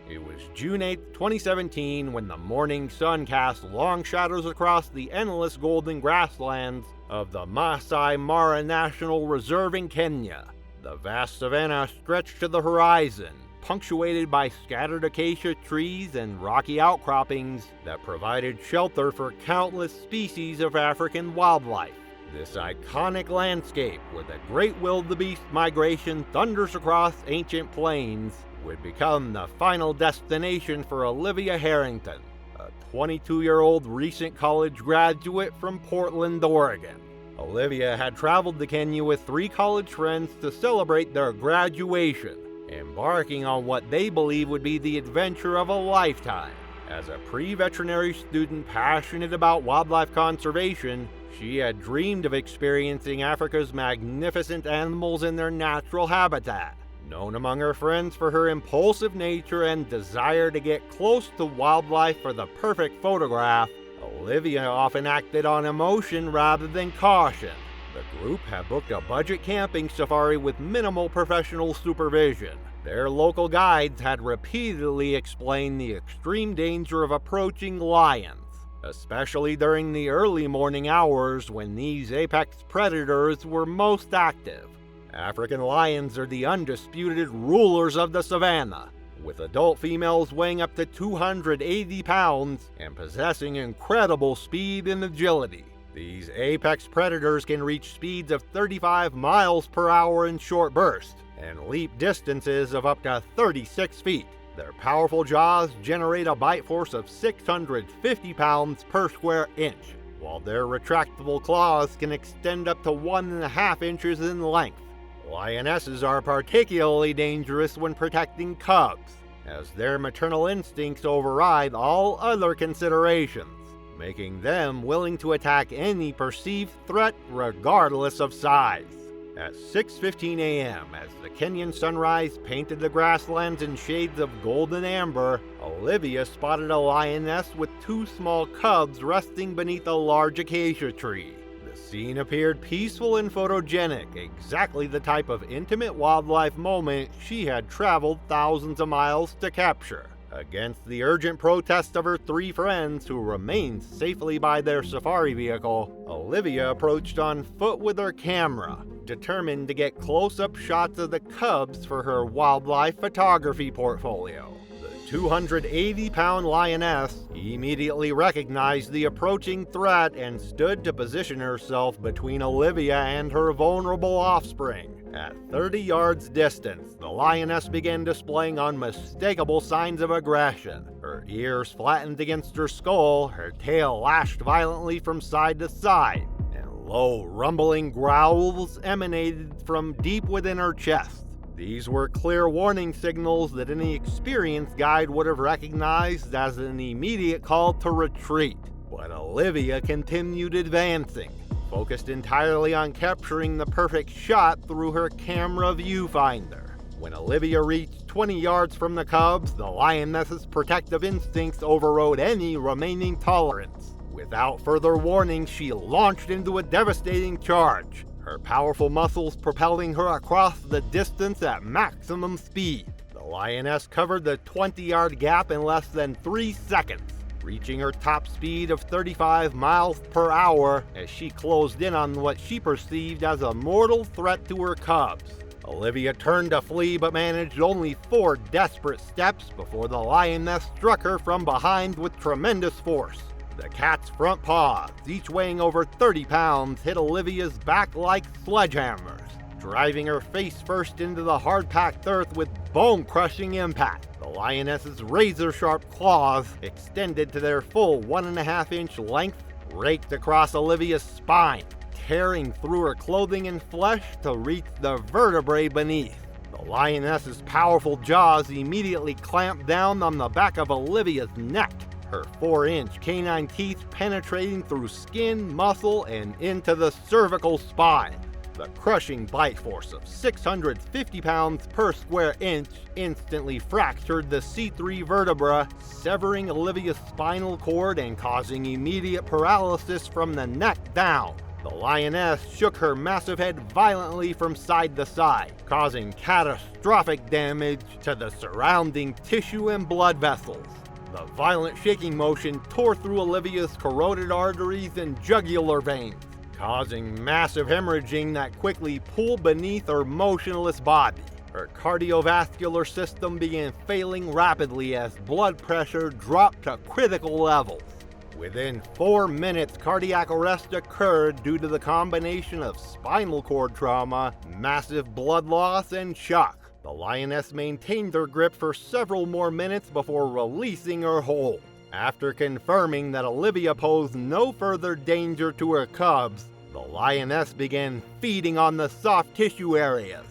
It was June 8, 2017, when the morning sun cast long shadows across the endless golden grasslands of the Masai Mara National Reserve in Kenya. The vast savanna stretched to the horizon, punctuated by scattered acacia trees and rocky outcroppings that provided shelter for countless species of African wildlife. This iconic landscape, where the great wildebeest migration thunders across ancient plains, would become the final destination for Olivia Harrington, a 22-year-old recent college graduate from Portland, Oregon. Olivia had traveled to Kenya with 3 college friends to celebrate their graduation, embarking on what they believe would be the adventure of a lifetime. As a pre-veterinary student passionate about wildlife conservation, she had dreamed of experiencing Africa's magnificent animals in their natural habitat. Known among her friends for her impulsive nature and desire to get close to wildlife for the perfect photograph, Olivia often acted on emotion rather than caution. The group had booked a budget camping safari with minimal professional supervision. Their local guides had repeatedly explained the extreme danger of approaching lions, especially during the early morning hours when these apex predators were most active. African lions are the undisputed rulers of the savannah, with adult females weighing up to 280 pounds and possessing incredible speed and agility. These apex predators can reach speeds of 35 miles per hour in short bursts and leap distances of up to 36 feet. Their powerful jaws generate a bite force of 650 pounds per square inch, while their retractable claws can extend up to 1.5 inches in length. Lionesses are particularly dangerous when protecting cubs, as their maternal instincts override all other considerations, making them willing to attack any perceived threat regardless of size. At 6:15 a.m., as the Kenyan sunrise painted the grasslands in shades of golden amber, Olivia spotted a lioness with 2 small cubs resting beneath a large acacia tree. The scene appeared peaceful and photogenic, exactly the type of intimate wildlife moment she had traveled thousands of miles to capture. Against the urgent protest of her 3 friends who remained safely by their safari vehicle, Olivia approached on foot with her camera, determined to get close-up shots of the cubs for her wildlife photography portfolio. The 280-pound lioness immediately recognized the approaching threat and stood to position herself between Olivia and her vulnerable offspring. At 30 yards distance, the lioness began displaying unmistakable signs of aggression. Her ears flattened against her skull, her tail lashed violently from side to side, and low, rumbling growls emanated from deep within her chest. These were clear warning signals that any experienced guide would have recognized as an immediate call to retreat. But Olivia continued advancing, focused entirely on capturing the perfect shot through her camera viewfinder. When Olivia reached 20 yards from the cubs, the lioness's protective instincts overrode any remaining tolerance. Without further warning, she launched into a devastating charge, her powerful muscles propelling her across the distance at maximum speed. The lioness covered the 20-yard gap in less than 3 seconds, reaching her top speed of 35 miles per hour as she closed in on what she perceived as a mortal threat to her cubs. Olivia turned to flee but managed only 4 desperate steps before the lioness struck her from behind with tremendous force. The cat's front paws, each weighing over 30 pounds, hit Olivia's back like sledgehammers, driving her face first into the hard-packed earth with bone-crushing impact. The lioness's razor-sharp claws, extended to their full 1.5-inch length, raked across Olivia's spine, tearing through her clothing and flesh to reach the vertebrae beneath. The lioness's powerful jaws immediately clamped down on the back of Olivia's neck, her 4-inch canine teeth penetrating through skin, muscle, and into the cervical spine. The crushing bite force of 650 pounds per square inch instantly fractured the C3 vertebra, severing Olivia's spinal cord and causing immediate paralysis from the neck down. The lioness shook her massive head violently from side to side, causing catastrophic damage to the surrounding tissue and blood vessels. The violent shaking motion tore through Olivia's carotid arteries and jugular veins, causing massive hemorrhaging that quickly pooled beneath her motionless body. Her cardiovascular system began failing rapidly as blood pressure dropped to critical levels. Within 4 minutes, cardiac arrest occurred due to the combination of spinal cord trauma, massive blood loss, and shock. The lioness maintained her grip for several more minutes before releasing her hold. After confirming that Olivia posed no further danger to her cubs, the lioness began feeding on the soft tissue areas,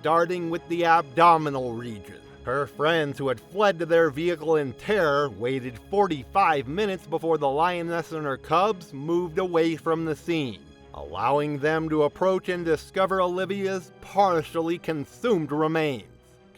starting with the abdominal region. Her friends, who had fled to their vehicle in terror, waited 45 minutes before the lioness and her cubs moved away from the scene, allowing them to approach and discover Olivia's partially consumed remains.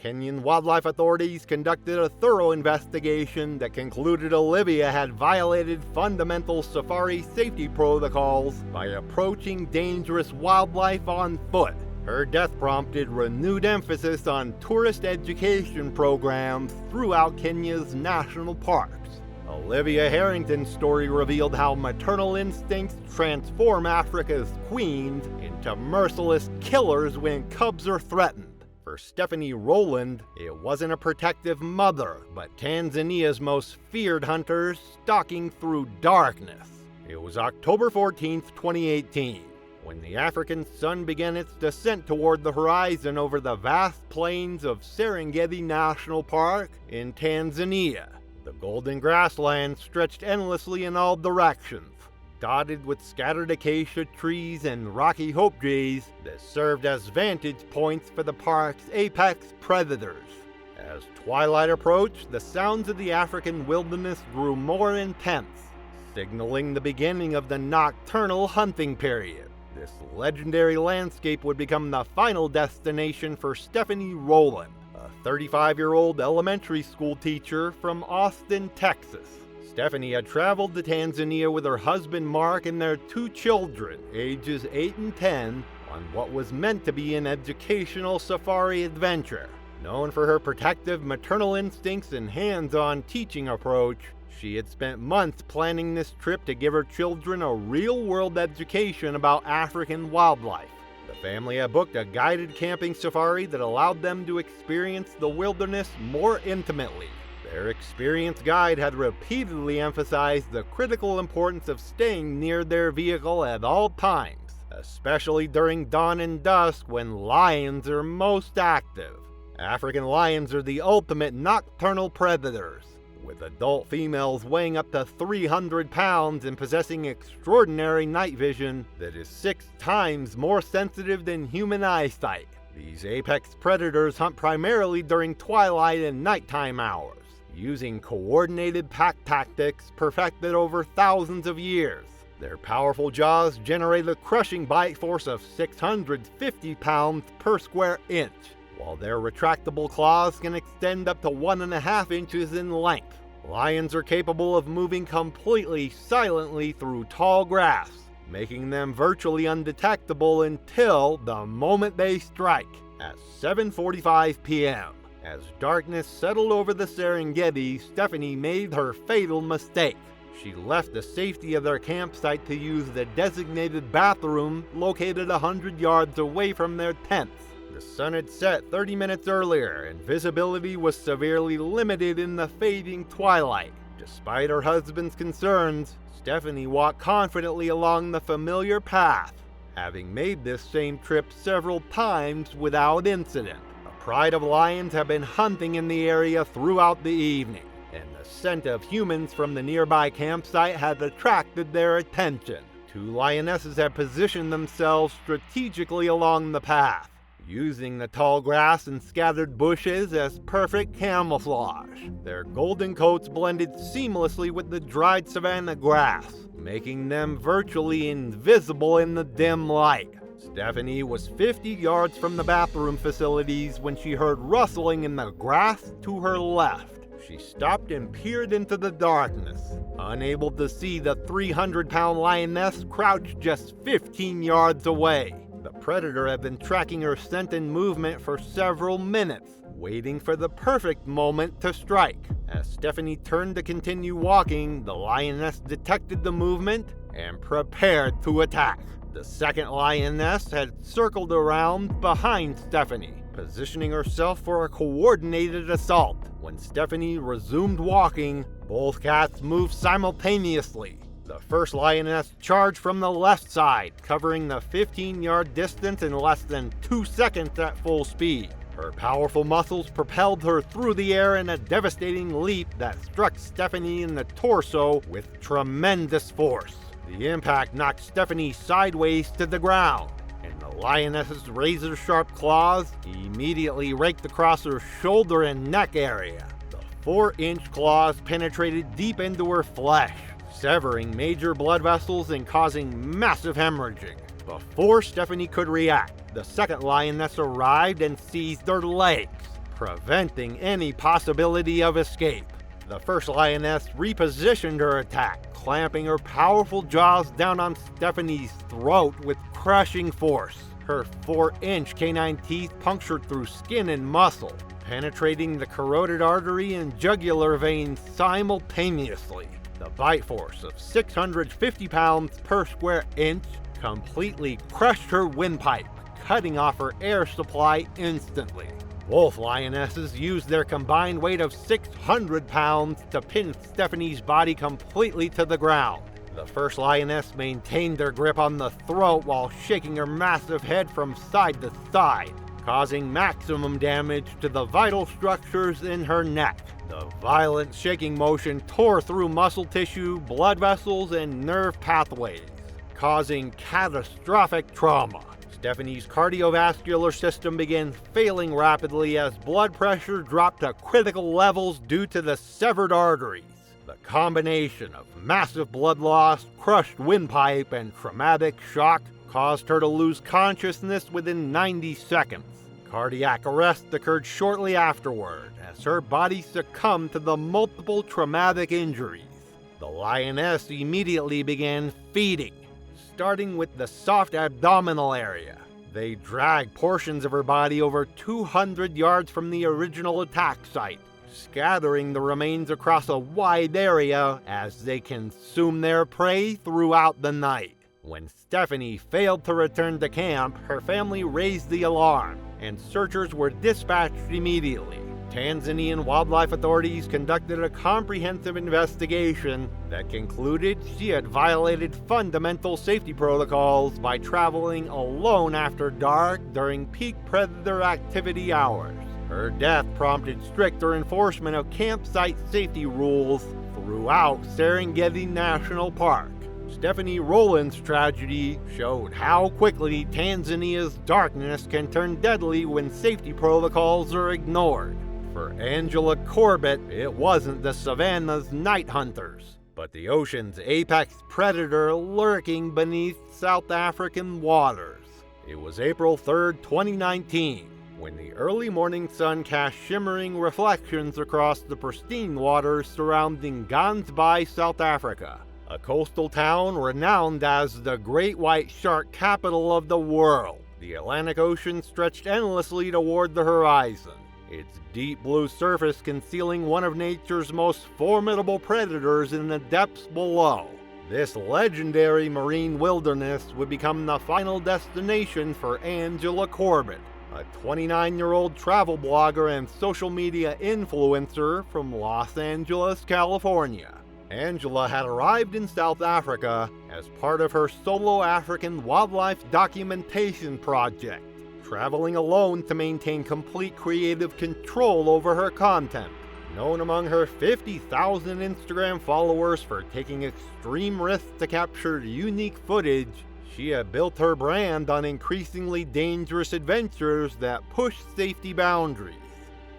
Kenyan wildlife authorities conducted a thorough investigation that concluded Olivia had violated fundamental safari safety protocols by approaching dangerous wildlife on foot. Her death prompted renewed emphasis on tourist education programs throughout Kenya's national parks. Olivia Harrington's story revealed how maternal instincts transform Africa's queens into merciless killers when cubs are threatened. For Stephanie Rowland, it wasn't a protective mother, but Tanzania's most feared hunters stalking through darkness. It was October 14, 2018, when the African sun began its descent toward the horizon over the vast plains of Serengeti National Park in Tanzania. The golden grasslands stretched endlessly in all directions, dotted with scattered acacia trees and rocky hope jays that served as vantage points for the park's apex predators. As twilight approached, the sounds of the African wilderness grew more intense, signaling the beginning of the nocturnal hunting period. This legendary landscape would become the final destination for Stephanie Rowland, a 35-year-old elementary school teacher from Austin, Texas. Stephanie had traveled to Tanzania with her husband Mark and their 2 children, ages 8 and 10, on what was meant to be an educational safari adventure. Known for her protective maternal instincts and hands-on teaching approach, she had spent months planning this trip to give her children a real-world education about African wildlife. The family had booked a guided camping safari that allowed them to experience the wilderness more intimately. Their experienced guide had repeatedly emphasized the critical importance of staying near their vehicle at all times, especially during dawn and dusk when lions are most active. African lions are the ultimate nocturnal predators, with adult females weighing up to 300 pounds and possessing extraordinary night vision that is 6 times more sensitive than human eyesight. These apex predators hunt primarily during twilight and nighttime hours, using coordinated pack tactics perfected over thousands of years. Their powerful jaws generate a crushing bite force of 650 pounds per square inch, while their retractable claws can extend up to 1.5 inches in length. Lions are capable of moving completely silently through tall grass, making them virtually undetectable until the moment they strike, at 7:45 p.m. As darkness settled over the Serengeti, Stephanie made her fatal mistake. She left the safety of their campsite to use the designated bathroom located 100 yards away from their tents. The sun had set 30 minutes earlier, and visibility was severely limited in the fading twilight. Despite her husband's concerns, Stephanie walked confidently along the familiar path, having made this same trip several times without incident. A pride of lions have been hunting in the area throughout the evening, and the scent of humans from the nearby campsite had attracted their attention. 2 lionesses had positioned themselves strategically along the path, using the tall grass and scattered bushes as perfect camouflage. Their golden coats blended seamlessly with the dried savanna grass, making them virtually invisible in the dim light. Stephanie was 50 yards from the bathroom facilities when she heard rustling in the grass to her left. She stopped and peered into the darkness, unable to see the 300-pound lioness crouched just 15 yards away. The predator had been tracking her scent and movement for several minutes, waiting for the perfect moment to strike. As Stephanie turned to continue walking, the lioness detected the movement and prepared to attack. The second lioness had circled around behind Stephanie, positioning herself for a coordinated assault. When Stephanie resumed walking, both cats moved simultaneously. The first lioness charged from the left side, covering the 15-yard distance in less than 2 seconds at full speed. Her powerful muscles propelled her through the air in a devastating leap that struck Stephanie in the torso with tremendous force. The impact knocked Stephanie sideways to the ground, and the lioness's razor-sharp claws immediately raked across her shoulder and neck area. The 4-inch claws penetrated deep into her flesh, severing major blood vessels and causing massive hemorrhaging. Before Stephanie could react, the second lioness arrived and seized her legs, preventing any possibility of escape. The first lioness repositioned her attack, clamping her powerful jaws down on Stephanie's throat with crushing force. Her 4-inch canine teeth punctured through skin and muscle, penetrating the carotid artery and jugular veins simultaneously. The bite force of 650 pounds per square inch completely crushed her windpipe, cutting off her air supply instantly. Both lionesses used their combined weight of 600 pounds to pin Stephanie's body completely to the ground. The first lioness maintained their grip on the throat while shaking her massive head from side to side, causing maximum damage to the vital structures in her neck. The violent shaking motion tore through muscle tissue, blood vessels, and nerve pathways, causing catastrophic trauma. Stephanie's cardiovascular system began failing rapidly as blood pressure dropped to critical levels due to the severed arteries. The combination of massive blood loss, crushed windpipe, and traumatic shock caused her to lose consciousness within 90 seconds. Cardiac arrest occurred shortly afterward as her body succumbed to the multiple traumatic injuries. The lioness immediately began feeding, starting with the soft abdominal area. They dragged portions of her body over 200 yards from the original attack site, scattering the remains across a wide area as they consumed their prey throughout the night. When Stephanie failed to return to camp, her family raised the alarm, and searchers were dispatched immediately. Tanzanian wildlife authorities conducted a comprehensive investigation that concluded she had violated fundamental safety protocols by traveling alone after dark during peak predator activity hours. Her death prompted stricter enforcement of campsite safety rules throughout Serengeti National Park. Stephanie Rowland's tragedy showed how quickly Tanzania's darkness can turn deadly when safety protocols are ignored. For Angela Corbett, it wasn't the savannah's night hunters, but the ocean's apex predator lurking beneath South African waters. It was April 3, 2019, when the early morning sun cast shimmering reflections across the pristine waters surrounding Gansbaai, South Africa, a coastal town renowned as the great white shark capital of the world. The Atlantic Ocean stretched endlessly toward the horizon, its deep blue surface concealing one of nature's most formidable predators in the depths below. This legendary marine wilderness would become the final destination for Angela Corbett, a 29-year-old travel blogger and social media influencer from Los Angeles, California. Angela had arrived in South Africa as part of her solo African wildlife documentation project, traveling alone to maintain complete creative control over her content. Known among her 50,000 Instagram followers for taking extreme risks to capture unique footage, she had built her brand on increasingly dangerous adventures that pushed safety boundaries.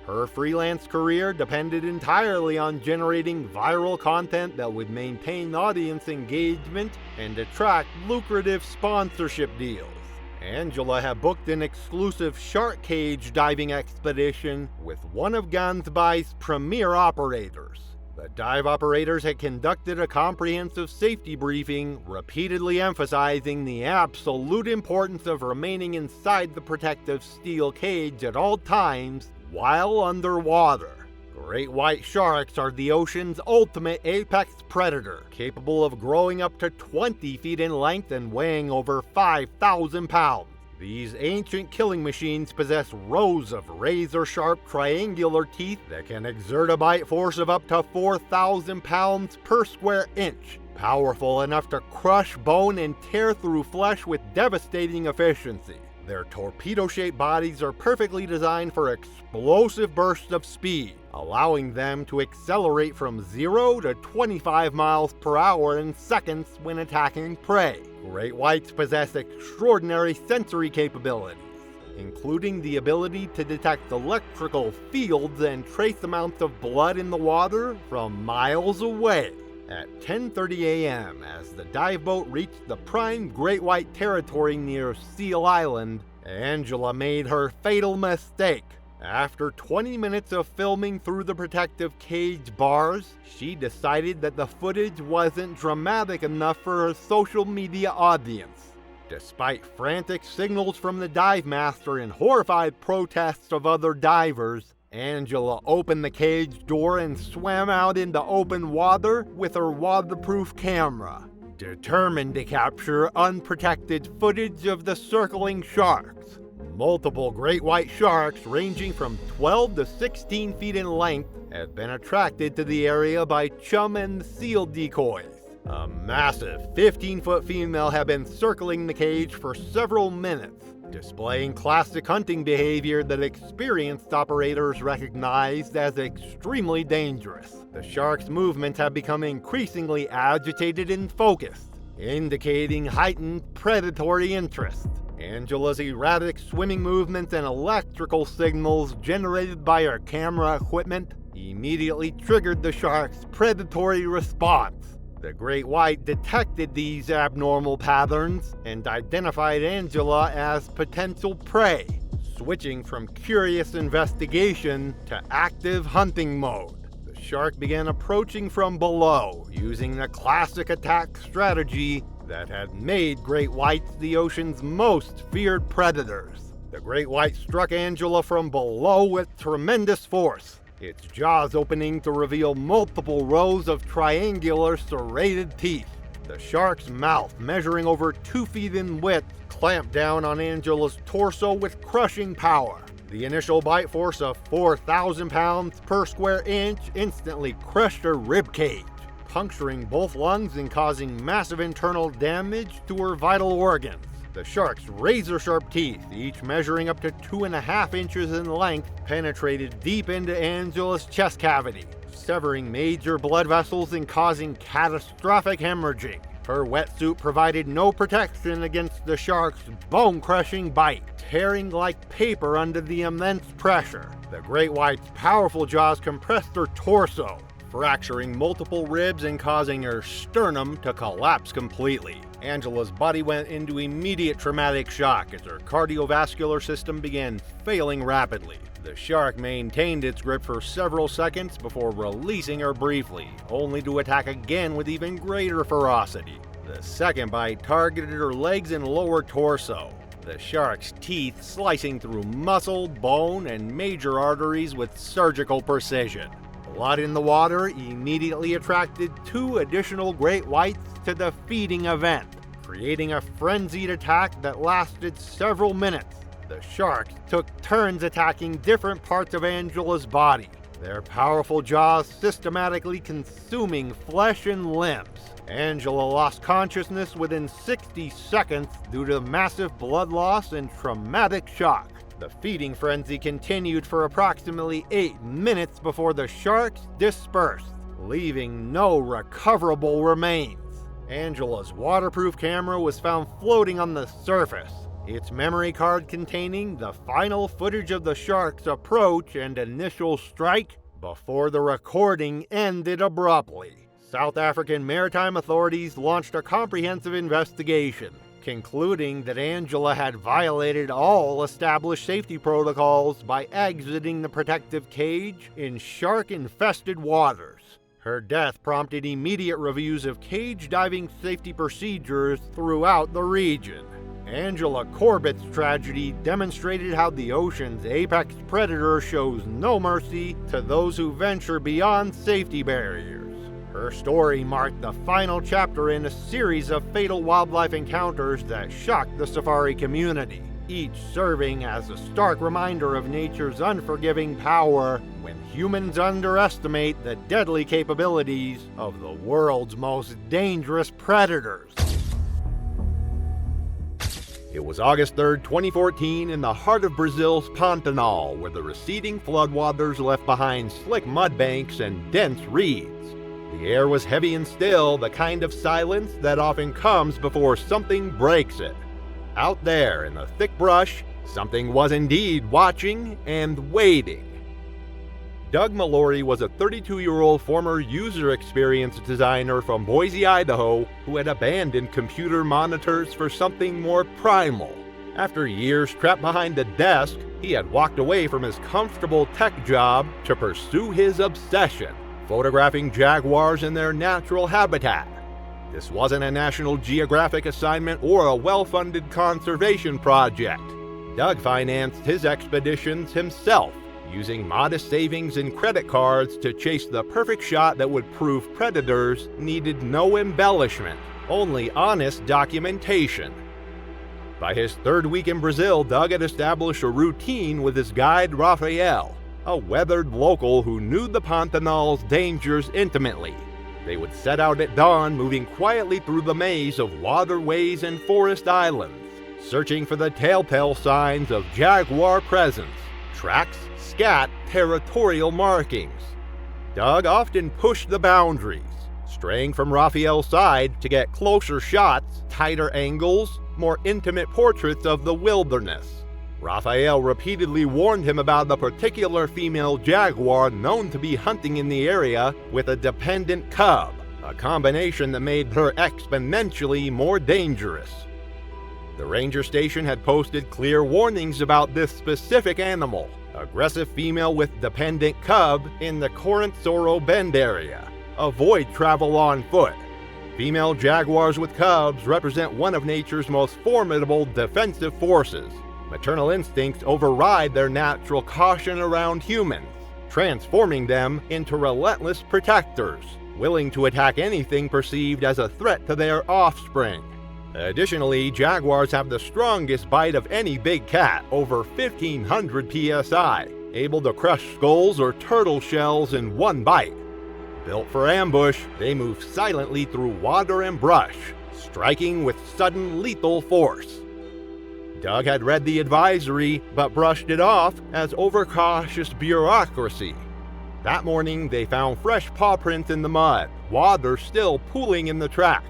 Her freelance career depended entirely on generating viral content that would maintain audience engagement and attract lucrative sponsorship deals. Angela had booked an exclusive shark cage diving expedition with one of Gansbaai's premier operators. The dive operators had conducted a comprehensive safety briefing, repeatedly emphasizing the absolute importance of remaining inside the protective steel cage at all times while underwater. Great white sharks are the ocean's ultimate apex predator, capable of growing up to 20 feet in length and weighing over 5,000 pounds. These ancient killing machines possess rows of razor-sharp triangular teeth that can exert a bite force of up to 4,000 pounds per square inch, powerful enough to crush bone and tear through flesh with devastating efficiency. Their torpedo-shaped bodies are perfectly designed for explosive bursts of speed, allowing them to accelerate from 0 to 25 miles per hour in seconds when attacking prey. Great whites possess extraordinary sensory capabilities, including the ability to detect electrical fields and trace amounts of blood in the water from miles away. At 10:30 a.m., as the dive boat reached the prime great white territory near Seal Island, Angela made her fatal mistake. After 20 minutes of filming through the protective cage bars, she decided that the footage wasn't dramatic enough for her social media audience. Despite frantic signals from the dive master and horrified protests of other divers, Angela opened the cage door and swam out into open water with her waterproof camera, determined to capture unprotected footage of the circling sharks. Multiple great white sharks ranging from 12 to 16 feet in length have been attracted to the area by chum and seal decoys. A massive 15-foot female had been circling the cage for several minutes, displaying classic hunting behavior that experienced operators recognized as extremely dangerous. The shark's movements have become increasingly agitated and focused, indicating heightened predatory interest. Angela's erratic swimming movements and electrical signals generated by her camera equipment immediately triggered the shark's predatory response. The great white detected these abnormal patterns and identified Angela as potential prey, switching from curious investigation to active hunting mode. The shark began approaching from below, using the classic attack strategy that had made great whites the ocean's most feared predators. The great white struck Angela from below with tremendous force, its jaws opening to reveal multiple rows of triangular serrated teeth. The shark's mouth, measuring over 2 feet in width, clamped down on Angela's torso with crushing power. The initial bite force of 4,000 pounds per square inch instantly crushed her ribcage, puncturing both lungs and causing massive internal damage to her vital organs. The shark's razor-sharp teeth, each measuring up to 2.5 inches in length, penetrated deep into Angela's chest cavity, severing major blood vessels and causing catastrophic hemorrhaging. Her wetsuit provided no protection against the shark's bone-crushing bite, tearing like paper under the immense pressure. The great white's powerful jaws compressed her torso, fracturing multiple ribs and causing her sternum to collapse completely. Angela's body went into immediate traumatic shock as her cardiovascular system began failing rapidly. The shark maintained its grip for several seconds before releasing her briefly, only to attack again with even greater ferocity. The second bite targeted her legs and lower torso, the shark's teeth slicing through muscle, bone, and major arteries with surgical precision. Blood in the water immediately attracted 2 additional great whites to the feeding event, creating a frenzied attack that lasted several minutes. The sharks took turns attacking different parts of Angela's body, their powerful jaws systematically consuming flesh and limbs. Angela lost consciousness within 60 seconds due to massive blood loss and traumatic shock. The feeding frenzy continued for approximately 8 minutes before the sharks dispersed, leaving no recoverable remains. Angela's waterproof camera was found floating on the surface, its memory card containing the final footage of the shark's approach and initial strike before the recording ended abruptly. South African maritime authorities launched a comprehensive investigation, concluding that Angela had violated all established safety protocols by exiting the protective cage in shark-infested waters. Her death prompted immediate reviews of cage diving safety procedures throughout the region. Angela Corbett's tragedy demonstrated how the ocean's apex predator shows no mercy to those who venture beyond safety barriers. Her story marked the final chapter in a series of fatal wildlife encounters that shocked the safari community, each serving as a stark reminder of nature's unforgiving power when humans underestimate the deadly capabilities of the world's most dangerous predators. It was August 3, 2014, in the heart of Brazil's Pantanal, where the receding floodwaters left behind slick mud banks and dense reeds. The air was heavy and still, the kind of silence that often comes before something breaks it. Out there in the thick brush, something was indeed watching and waiting. Doug Mallory was a 32-year-old former user experience designer from Boise, Idaho, who had abandoned computer monitors for something more primal. After years trapped behind a desk, he had walked away from his comfortable tech job to pursue his obsession, photographing jaguars in their natural habitat. This wasn't a National Geographic assignment or a well-funded conservation project. Doug financed his expeditions himself, using modest savings and credit cards to chase the perfect shot that would prove predators needed no embellishment, only honest documentation. By his third week in Brazil, Doug had established a routine with his guide Rafael, a weathered local who knew the Pantanal's dangers intimately. They would set out at dawn, moving quietly through the maze of waterways and forest islands, searching for the telltale signs of jaguar presence, tracks, scat, territorial markings. Doug often pushed the boundaries, straying from Raphael's side to get closer shots, tighter angles, more intimate portraits of the wilderness. Raphael repeatedly warned him about the particular female jaguar known to be hunting in the area with a dependent cub, a combination that made her exponentially more dangerous. The ranger station had posted clear warnings about this specific animal, aggressive female with dependent cub in the Corinthoro Bend area. Avoid travel on foot. Female jaguars with cubs represent one of nature's most formidable defensive forces. Maternal instincts override their natural caution around humans, transforming them into relentless protectors, willing to attack anything perceived as a threat to their offspring. Additionally, jaguars have the strongest bite of any big cat, over 1,500 psi, able to crush skulls or turtle shells in one bite. Built for ambush, they move silently through water and brush, striking with sudden lethal force. Doug had read the advisory, but brushed it off as overcautious bureaucracy. That morning, they found fresh paw prints in the mud, water still pooling in the tracks.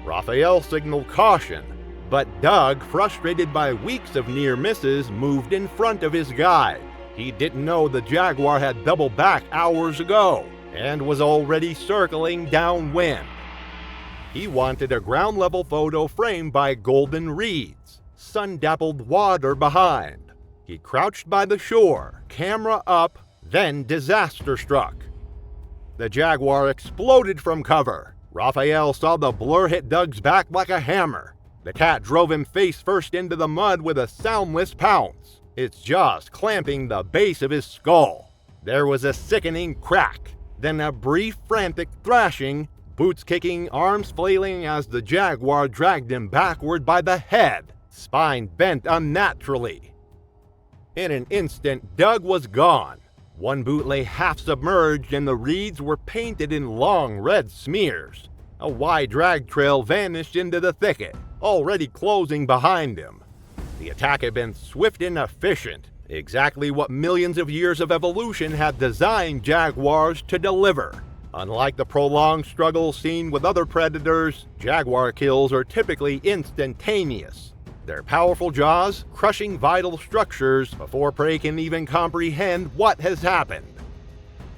Raphael signaled caution, but Doug, frustrated by weeks of near misses, moved in front of his guide. He didn't know the jaguar had doubled back hours ago and was already circling downwind. He wanted a ground-level photo framed by golden reeds, sun-dappled water behind. He crouched by the shore, camera up, then disaster struck. The jaguar exploded from cover. Raphael saw the blur hit Doug's back like a hammer. The cat drove him face first into the mud with a soundless pounce, its jaws clamping the base of his skull. There was a sickening crack, then a brief frantic thrashing, boots kicking, arms flailing as the jaguar dragged him backward by the head, spine bent unnaturally. In an instant, Doug was gone. One boot lay half submerged and the reeds were painted in long red smears. A wide drag trail vanished into the thicket, already closing behind him. The attack had been swift and efficient, exactly what millions of years of evolution had designed jaguars to deliver. Unlike the prolonged struggle seen with other predators, jaguar kills are typically instantaneous. Their powerful jaws crushing vital structures before prey can even comprehend what has happened.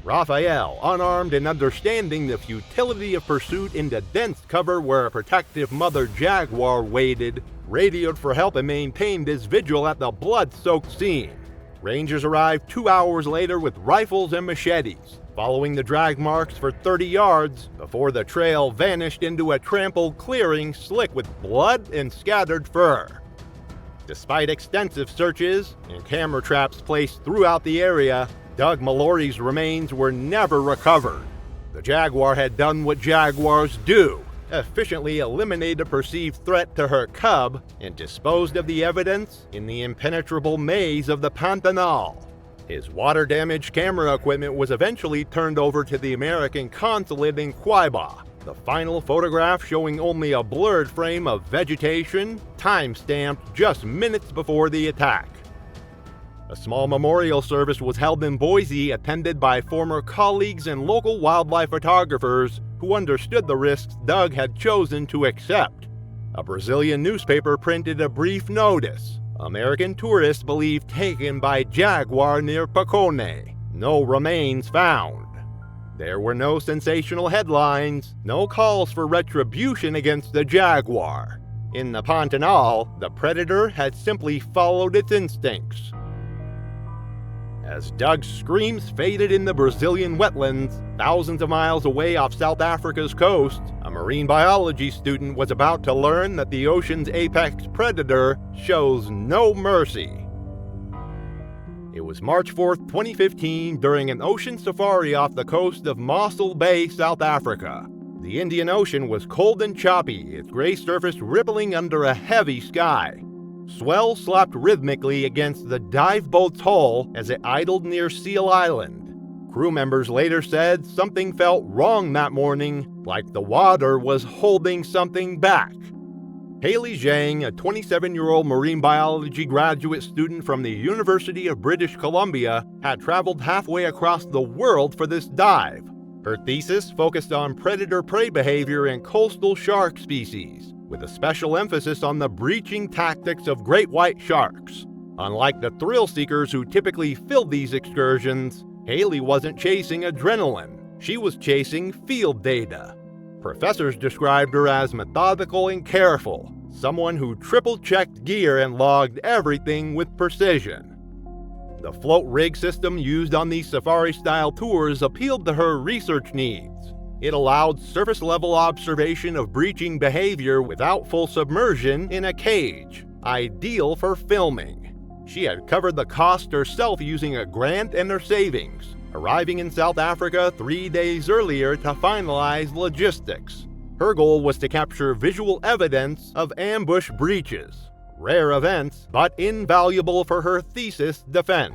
Raphael, unarmed and understanding the futility of pursuit into dense cover where a protective mother jaguar waited, radioed for help and maintained his vigil at the blood-soaked scene. Rangers arrived 2 hours later with rifles and machetes, following the drag marks for 30 yards before the trail vanished into a trampled clearing slick with blood and scattered fur. Despite extensive searches and camera traps placed throughout the area, Doug Mallory's remains were never recovered. The jaguar had done what jaguars do, efficiently eliminated a perceived threat to her cub and disposed of the evidence in the impenetrable maze of the Pantanal. His water-damaged camera equipment was eventually turned over to the American consulate in Cuiabá, The final photograph showing only a blurred frame of vegetation, time-stamped just minutes before the attack. A small memorial service was held in Boise, attended by former colleagues and local wildlife photographers who understood the risks Doug had chosen to accept. A Brazilian newspaper printed a brief notice: American tourists believed taken by jaguar near Pacone. No remains found. There were no sensational headlines, no calls for retribution against the jaguar. In the Pantanal, the predator had simply followed its instincts. As Doug's screams faded in the Brazilian wetlands, thousands of miles away off South Africa's coast, a marine biology student was about to learn that the ocean's apex predator shows no mercy. It was March 4, 2015, during an ocean safari off the coast of Mossel Bay, South Africa. The Indian Ocean was cold and choppy, its gray surface rippling under a heavy sky. Swell slapped rhythmically against the dive boat's hull as it idled near Seal Island. Crew members later said something felt wrong that morning, like the water was holding something back. Haley Zhang, a 27-year-old marine biology graduate student from the University of British Columbia, had traveled halfway across the world for this dive. Her thesis focused on predator-prey behavior in coastal shark species, with a special emphasis on the breaching tactics of great white sharks. Unlike the thrill seekers who typically filled these excursions, Haley wasn't chasing adrenaline. She was chasing field data. Professors described her as methodical and careful, someone who triple-checked gear and logged everything with precision. The float rig system used on these safari-style tours appealed to her research needs. It allowed surface-level observation of breaching behavior without full submersion in a cage, ideal for filming. She had covered the cost herself using a grant and her savings, arriving in South Africa 3 days earlier to finalize logistics. Her goal was to capture visual evidence of ambush breaches, rare events, but invaluable for her thesis defense.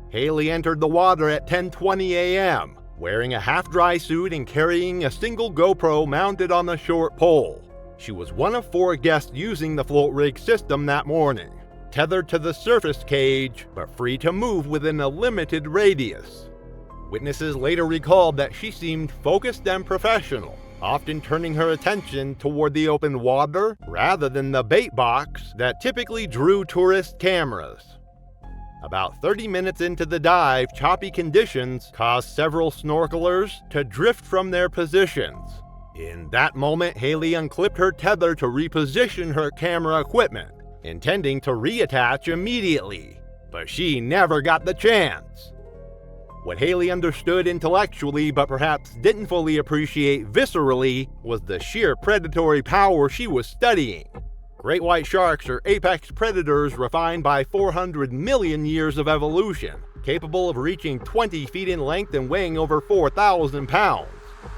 Haley entered the water at 10:20 a.m., wearing a half-dry suit and carrying a single GoPro mounted on a short pole. She was one of 4 guests using the float rig system that morning, tethered to the surface cage, but free to move within a limited radius. Witnesses later recalled that she seemed focused and professional, often turning her attention toward the open water rather than the bait box that typically drew tourist cameras. About 30 minutes into the dive, choppy conditions caused several snorkelers to drift from their positions. In that moment, Haley unclipped her tether to reposition her camera equipment, intending to reattach immediately, but she never got the chance. What Haley understood intellectually but perhaps didn't fully appreciate viscerally was the sheer predatory power she was studying. Great white sharks are apex predators refined by 400 million years of evolution, capable of reaching 20 feet in length and weighing over 4,000 pounds.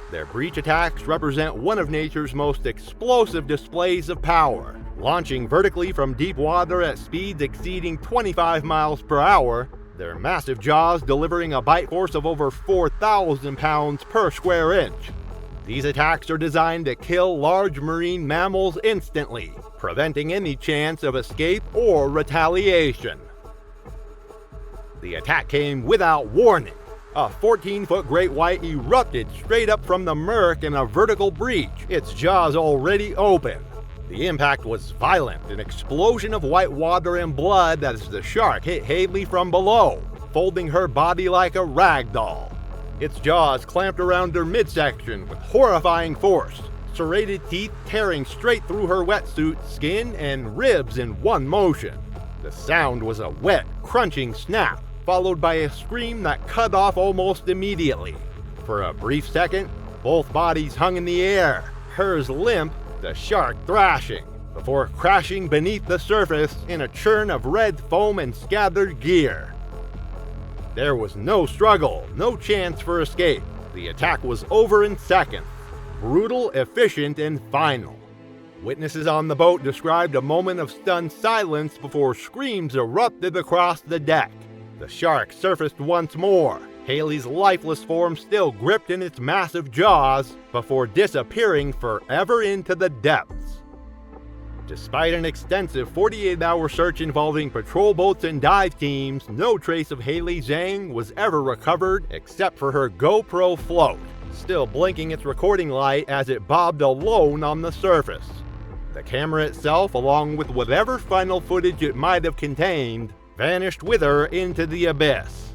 Their breach attacks represent one of nature's most explosive displays of power, launching vertically from deep water at speeds exceeding 25 miles per hour, their massive jaws delivering a bite force of over 4,000 pounds per square inch. These attacks are designed to kill large marine mammals instantly, preventing any chance of escape or retaliation. The attack came without warning. A 14-foot great white erupted straight up from the murk in a vertical breach, its jaws already open. The impact was violent, an explosion of white water and blood as the shark hit Haley from below, folding her body like a rag doll. Its jaws clamped around her midsection with horrifying force, serrated teeth tearing straight through her wetsuit, skin, and ribs in one motion. The sound was a wet, crunching snap, followed by a scream that cut off almost immediately. For a brief second, both bodies hung in the air, hers limp, the shark thrashing, before crashing beneath the surface in a churn of red foam and scattered gear. There was no struggle, no chance for escape. The attack was over in seconds. Brutal, efficient, and final. Witnesses on the boat described a moment of stunned silence before screams erupted across the deck. The shark surfaced once more, Haley's lifeless form still gripped in its massive jaws before disappearing forever into the depths. Despite an extensive 48-hour search involving patrol boats and dive teams, no trace of Haley Zhang was ever recovered except for her GoPro float, still blinking its recording light as it bobbed alone on the surface. The camera itself, along with whatever final footage it might have contained, vanished with her into the abyss.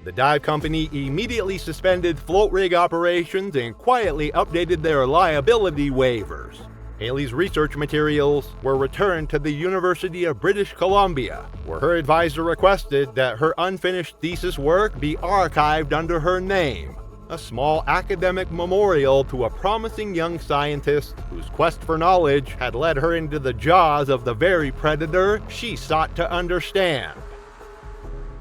The dive company immediately suspended float rig operations and quietly updated their liability waivers. Haley's research materials were returned to the University of British Columbia, where her advisor requested that her unfinished thesis work be archived under her name, a small academic memorial to a promising young scientist whose quest for knowledge had led her into the jaws of the very predator she sought to understand.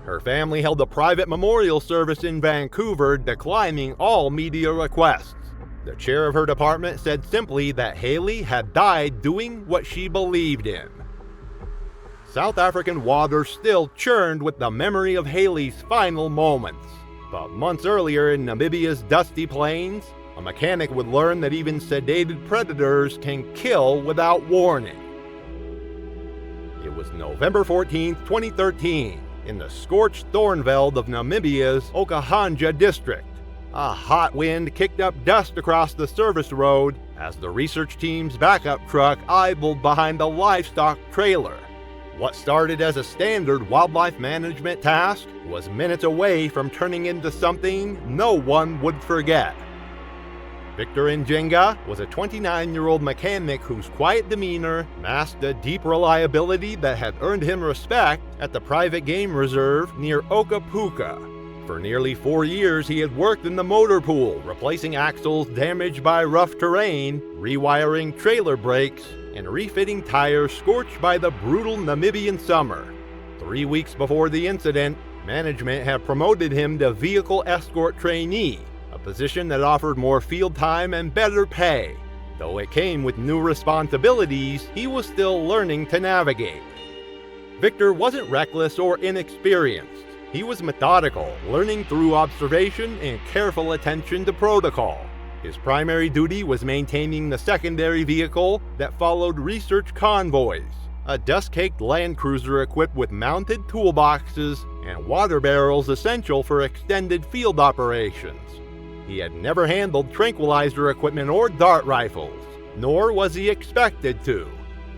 Her family held a private memorial service in Vancouver, declining all media requests. The chair of her department said simply that Haley had died doing what she believed in. South African waters still churned with the memory of Haley's final moments. But months earlier in Namibia's dusty plains, a mechanic would learn that even sedated predators can kill without warning. It was November 14, 2013. In the scorched thornveld of Namibia's Okahanja district. A hot wind kicked up dust across the service road as the research team's backup truck idled behind a livestock trailer. What started as a standard wildlife management task was minutes away from turning into something no one would forget. Victor Njenga was a 29-year-old mechanic whose quiet demeanor masked a deep reliability that had earned him respect at the private game reserve near Okapuka. For nearly 4 years, he had worked in the motor pool, replacing axles damaged by rough terrain, rewiring trailer brakes, and refitting tires scorched by the brutal Namibian summer. 3 weeks before the incident, management had promoted him to vehicle escort trainee, a position that offered more field time and better pay. Though it came with new responsibilities, he was still learning to navigate. Victor wasn't reckless or inexperienced. He was methodical, learning through observation and careful attention to protocol. His primary duty was maintaining the secondary vehicle that followed research convoys, a dust-caked Land Cruiser equipped with mounted toolboxes and water barrels essential for extended field operations. He had never handled tranquilizer equipment or dart rifles, nor was he expected to.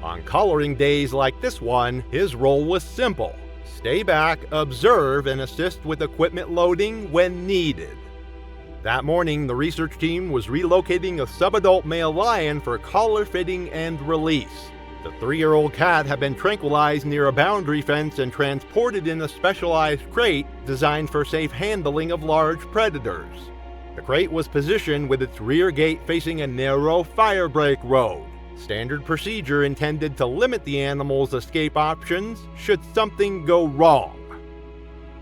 On collaring days like this one, his role was simple: stay back, observe, and assist with equipment loading when needed. That morning, the research team was relocating a subadult male lion for collar fitting and release. The 3-year-old cat had been tranquilized near a boundary fence and transported in a specialized crate designed for safe handling of large predators. The crate was positioned with its rear gate facing a narrow fire break road, standard procedure intended to limit the animal's escape options should something go wrong.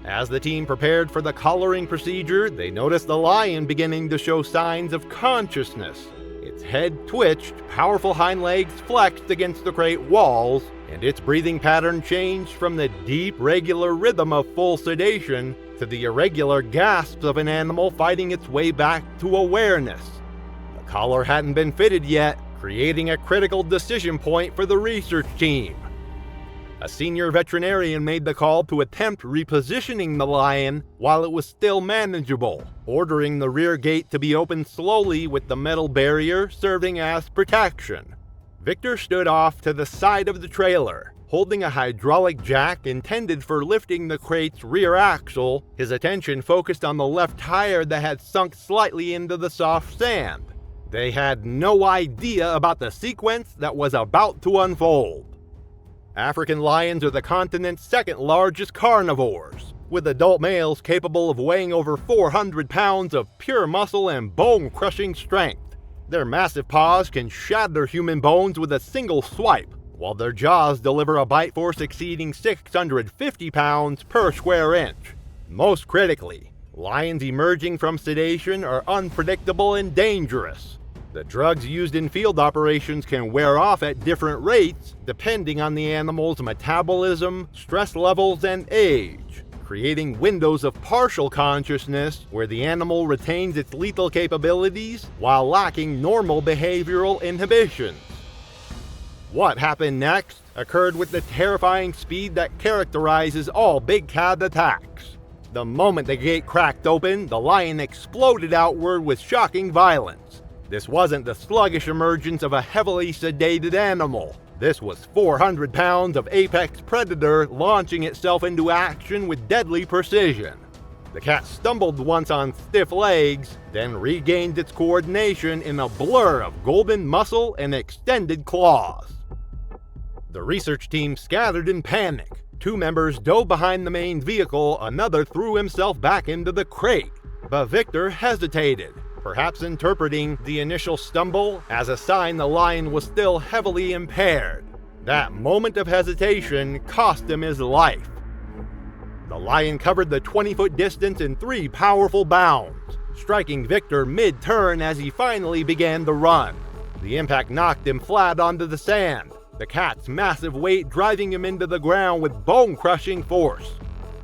As the team prepared for the collaring procedure, they noticed the lion beginning to show signs of consciousness. Its head twitched, powerful hind legs flexed against the crate walls, and its breathing pattern changed from the deep, regular rhythm of full sedation to the irregular gasps of an animal fighting its way back to awareness. The collar hadn't been fitted yet, creating a critical decision point for the research team. A senior veterinarian made the call to attempt repositioning the lion while it was still manageable, ordering the rear gate to be opened slowly with the metal barrier serving as protection. Victor stood off to the side of the trailer, holding a hydraulic jack intended for lifting the crate's rear axle, his attention focused on the left tire that had sunk slightly into the soft sand. They had no idea about the sequence that was about to unfold. African lions are the continent's second largest carnivores, with adult males capable of weighing over 400 pounds of pure muscle and bone-crushing strength. Their massive paws can shatter human bones with a single swipe, while their jaws deliver a bite force exceeding 650 pounds per square inch. Most critically, lions emerging from sedation are unpredictable and dangerous. The drugs used in field operations can wear off at different rates depending on the animal's metabolism, stress levels, and age, creating windows of partial consciousness where the animal retains its lethal capabilities while lacking normal behavioral inhibitions. What happened next occurred with the terrifying speed that characterizes all big cat attacks. The moment the gate cracked open, the lion exploded outward with shocking violence. This wasn't the sluggish emergence of a heavily sedated animal. This was 400 pounds of apex predator launching itself into action with deadly precision. The cat stumbled once on stiff legs, then regained its coordination in a blur of golden muscle and extended claws. The research team scattered in panic. 2 members dove behind the main vehicle, another threw himself back into the crate. But Victor hesitated, perhaps interpreting the initial stumble as a sign the lion was still heavily impaired. That moment of hesitation cost him his life. The lion covered the 20-foot distance in 3 powerful bounds, striking Victor mid-turn as he finally began to run. The impact knocked him flat onto the sand, the cat's massive weight driving him into the ground with bone-crushing force.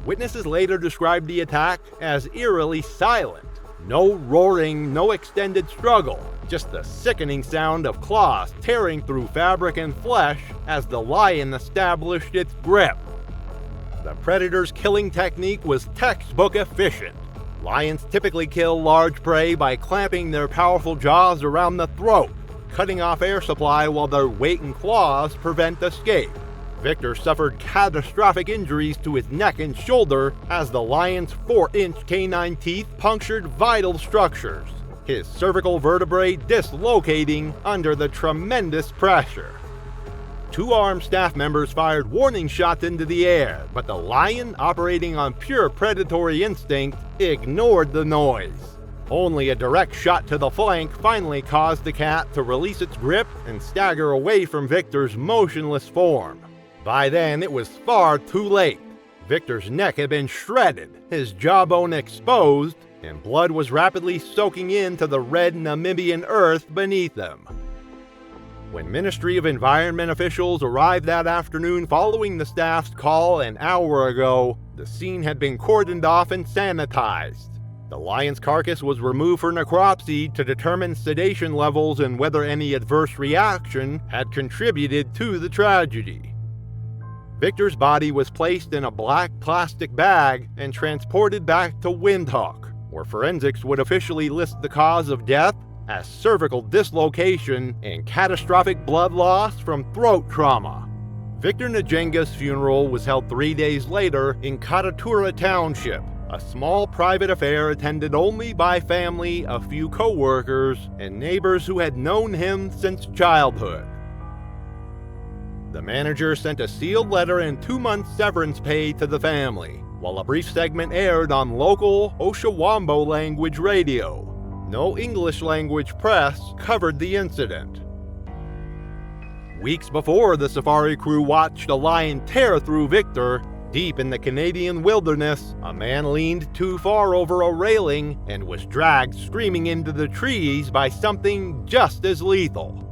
Witnesses later described the attack as eerily silent. No roaring, no extended struggle, just the sickening sound of claws tearing through fabric and flesh as the lion established its grip. The predator's killing technique was textbook efficient. Lions typically kill large prey by clamping their powerful jaws around the throat, cutting off air supply while their weight and claws prevent escape. Victor suffered catastrophic injuries to his neck and shoulder as the lion's 4-inch canine teeth punctured vital structures, his cervical vertebrae dislocating under the tremendous pressure. 2 armed staff members fired warning shots into the air, but the lion, operating on pure predatory instinct, ignored the noise. Only a direct shot to the flank finally caused the cat to release its grip and stagger away from Victor's motionless form. By then, it was far too late. Victor's neck had been shredded, his jawbone exposed, and blood was rapidly soaking into the red Namibian earth beneath him. When Ministry of Environment officials arrived that afternoon following the staff's call an hour ago, the scene had been cordoned off and sanitized. The lion's carcass was removed for necropsy to determine sedation levels and whether any adverse reaction had contributed to the tragedy. Victor's body was placed in a black plastic bag and transported back to Windhoek, where forensics would officially list the cause of death as cervical dislocation and catastrophic blood loss from throat trauma. Victor Njenga's funeral was held 3 days later in Katatura Township, a small private affair attended only by family, a few co-workers, and neighbors who had known him since childhood. The manager sent a sealed letter and 2-month severance pay to the family, while a brief segment aired on local Oshawambo language radio. No English language press covered the incident. Weeks before the safari crew watched a lion tear through Victor, deep in the Canadian wilderness, a man leaned too far over a railing and was dragged screaming into the trees by something just as lethal.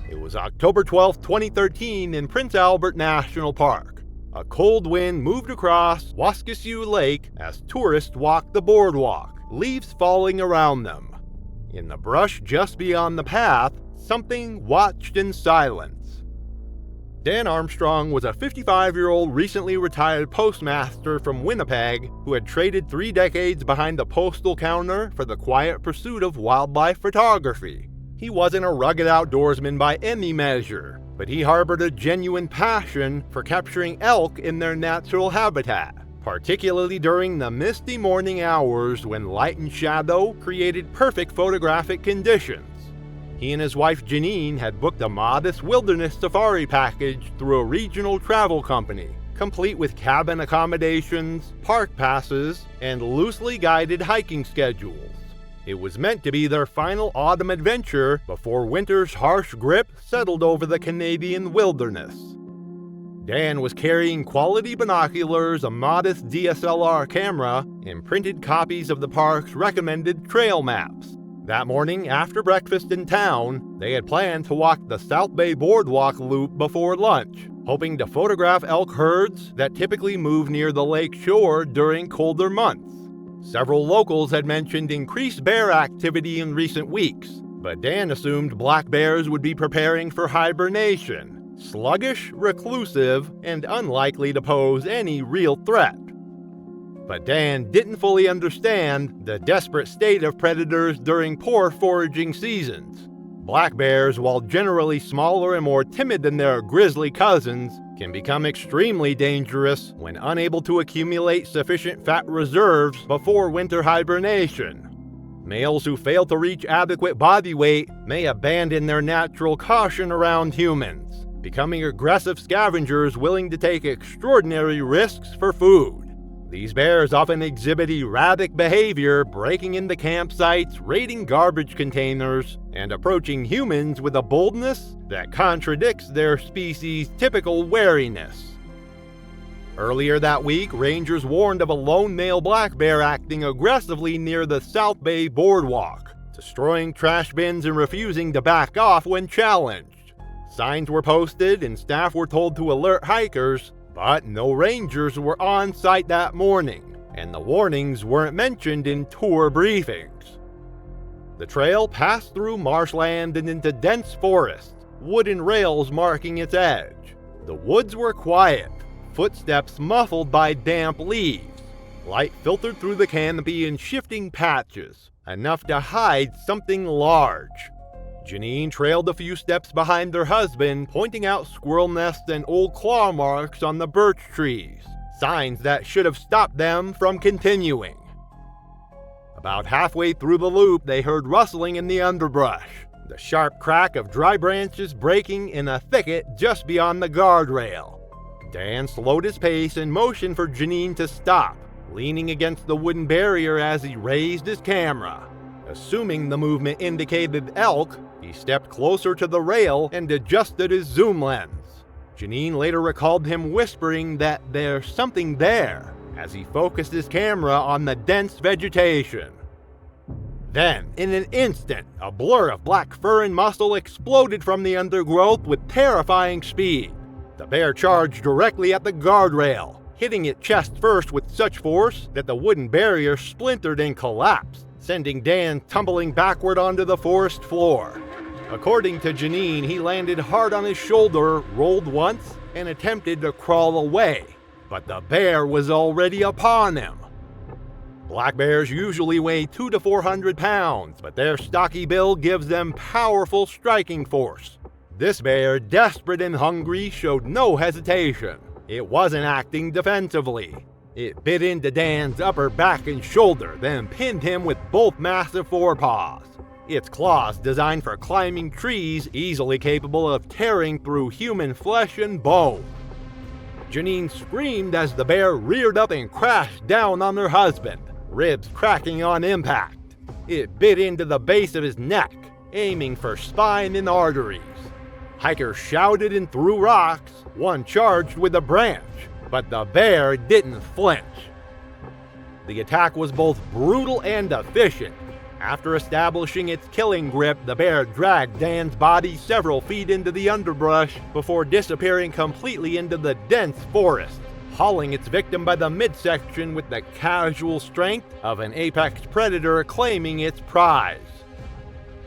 It was October 12, 2013 in Prince Albert National Park. A cold wind moved across Waskesiu Lake as tourists walked the boardwalk, leaves falling around them. In the brush just beyond the path, something watched in silence. Dan Armstrong was a 55-year-old recently retired postmaster from Winnipeg who had traded 3 decades behind the postal counter for the quiet pursuit of wildlife photography. He wasn't a rugged outdoorsman by any measure, but he harbored a genuine passion for capturing elk in their natural habitat, particularly during the misty morning hours when light and shadow created perfect photographic conditions. He and his wife Janine had booked a modest wilderness safari package through a regional travel company, complete with cabin accommodations, park passes, and loosely guided hiking schedules. It was meant to be their final autumn adventure before winter's harsh grip settled over the Canadian wilderness. Dan was carrying quality binoculars, a modest DSLR camera, and printed copies of the park's recommended trail maps. That morning, after breakfast in town, they had planned to walk the South Bay Boardwalk loop before lunch, hoping to photograph elk herds that typically move near the lake shore during colder months. Several locals had mentioned increased bear activity in recent weeks, but Dan assumed black bears would be preparing for hibernation, sluggish, reclusive, and unlikely to pose any real threat. But Dan didn't fully understand the desperate state of predators during poor foraging seasons. Black bears, while generally smaller and more timid than their grizzly cousins, can become extremely dangerous when unable to accumulate sufficient fat reserves before winter hibernation. Males who fail to reach adequate body weight may abandon their natural caution around humans, becoming aggressive scavengers willing to take extraordinary risks for food. These bears often exhibit erratic behavior, breaking into campsites, raiding garbage containers, and approaching humans with a boldness that contradicts their species' typical wariness. Earlier that week, rangers warned of a lone male black bear acting aggressively near the South Bay Boardwalk, destroying trash bins and refusing to back off when challenged. Signs were posted and staff were told to alert hikers, but no rangers were on site that morning, and the warnings weren't mentioned in tour briefings. The trail passed through marshland and into dense forest, wooden rails marking its edge. The woods were quiet, footsteps muffled by damp leaves. Light filtered through the canopy in shifting patches, enough to hide something large. Janine trailed a few steps behind her husband, pointing out squirrel nests and old claw marks on the birch trees, signs that should have stopped them from continuing. About halfway through the loop, they heard rustling in the underbrush, the sharp crack of dry branches breaking in a thicket just beyond the guardrail. Dan slowed his pace and motioned for Janine to stop, leaning against the wooden barrier as he raised his camera. Assuming the movement indicated elk, he stepped closer to the rail and adjusted his zoom lens. Janine later recalled him whispering that there's something there as he focused his camera on the dense vegetation. Then, in an instant, a blur of black fur and muscle exploded from the undergrowth with terrifying speed. The bear charged directly at the guardrail, hitting it chest first with such force that the wooden barrier splintered and collapsed, sending Dan tumbling backward onto the forest floor. According to Janine, he landed hard on his shoulder, rolled once, and attempted to crawl away, but the bear was already upon him. Black bears usually weigh 200 to 400 pounds, but their stocky build gives them powerful striking force. This bear, desperate and hungry, showed no hesitation. It wasn't acting defensively. It bit into Dan's upper back and shoulder, then pinned him with both massive forepaws. Its claws, designed for climbing trees, easily capable of tearing through human flesh and bone. Janine screamed as the bear reared up and crashed down on her husband, ribs cracking on impact. It bit into the base of his neck, aiming for spine and arteries. Hikers shouted and threw rocks, one charged with a branch, but the bear didn't flinch. The attack was both brutal and efficient. After establishing its killing grip, the bear dragged Dan's body several feet into the underbrush before disappearing completely into the dense forest, hauling its victim by the midsection with the casual strength of an apex predator claiming its prize.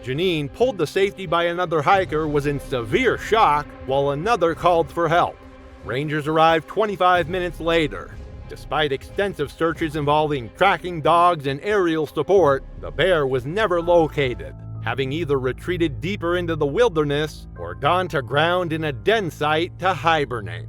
Janine, pulled to safety by another hiker, was in severe shock while another called for help. Rangers arrived 25 minutes later. Despite extensive searches involving tracking dogs and aerial support, the bear was never located, having either retreated deeper into the wilderness or gone to ground in a den site to hibernate.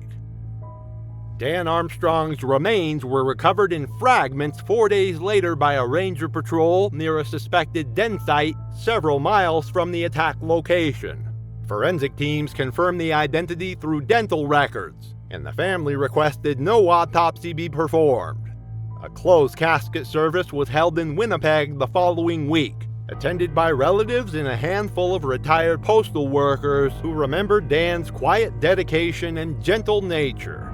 Dan Armstrong's remains were recovered in fragments 4 days later by a ranger patrol near a suspected den site several miles from the attack location. Forensic teams confirmed the identity through dental records, and the family requested no autopsy be performed. A closed casket service was held in Winnipeg the following week, attended by relatives and a handful of retired postal workers who remembered Dan's quiet dedication and gentle nature.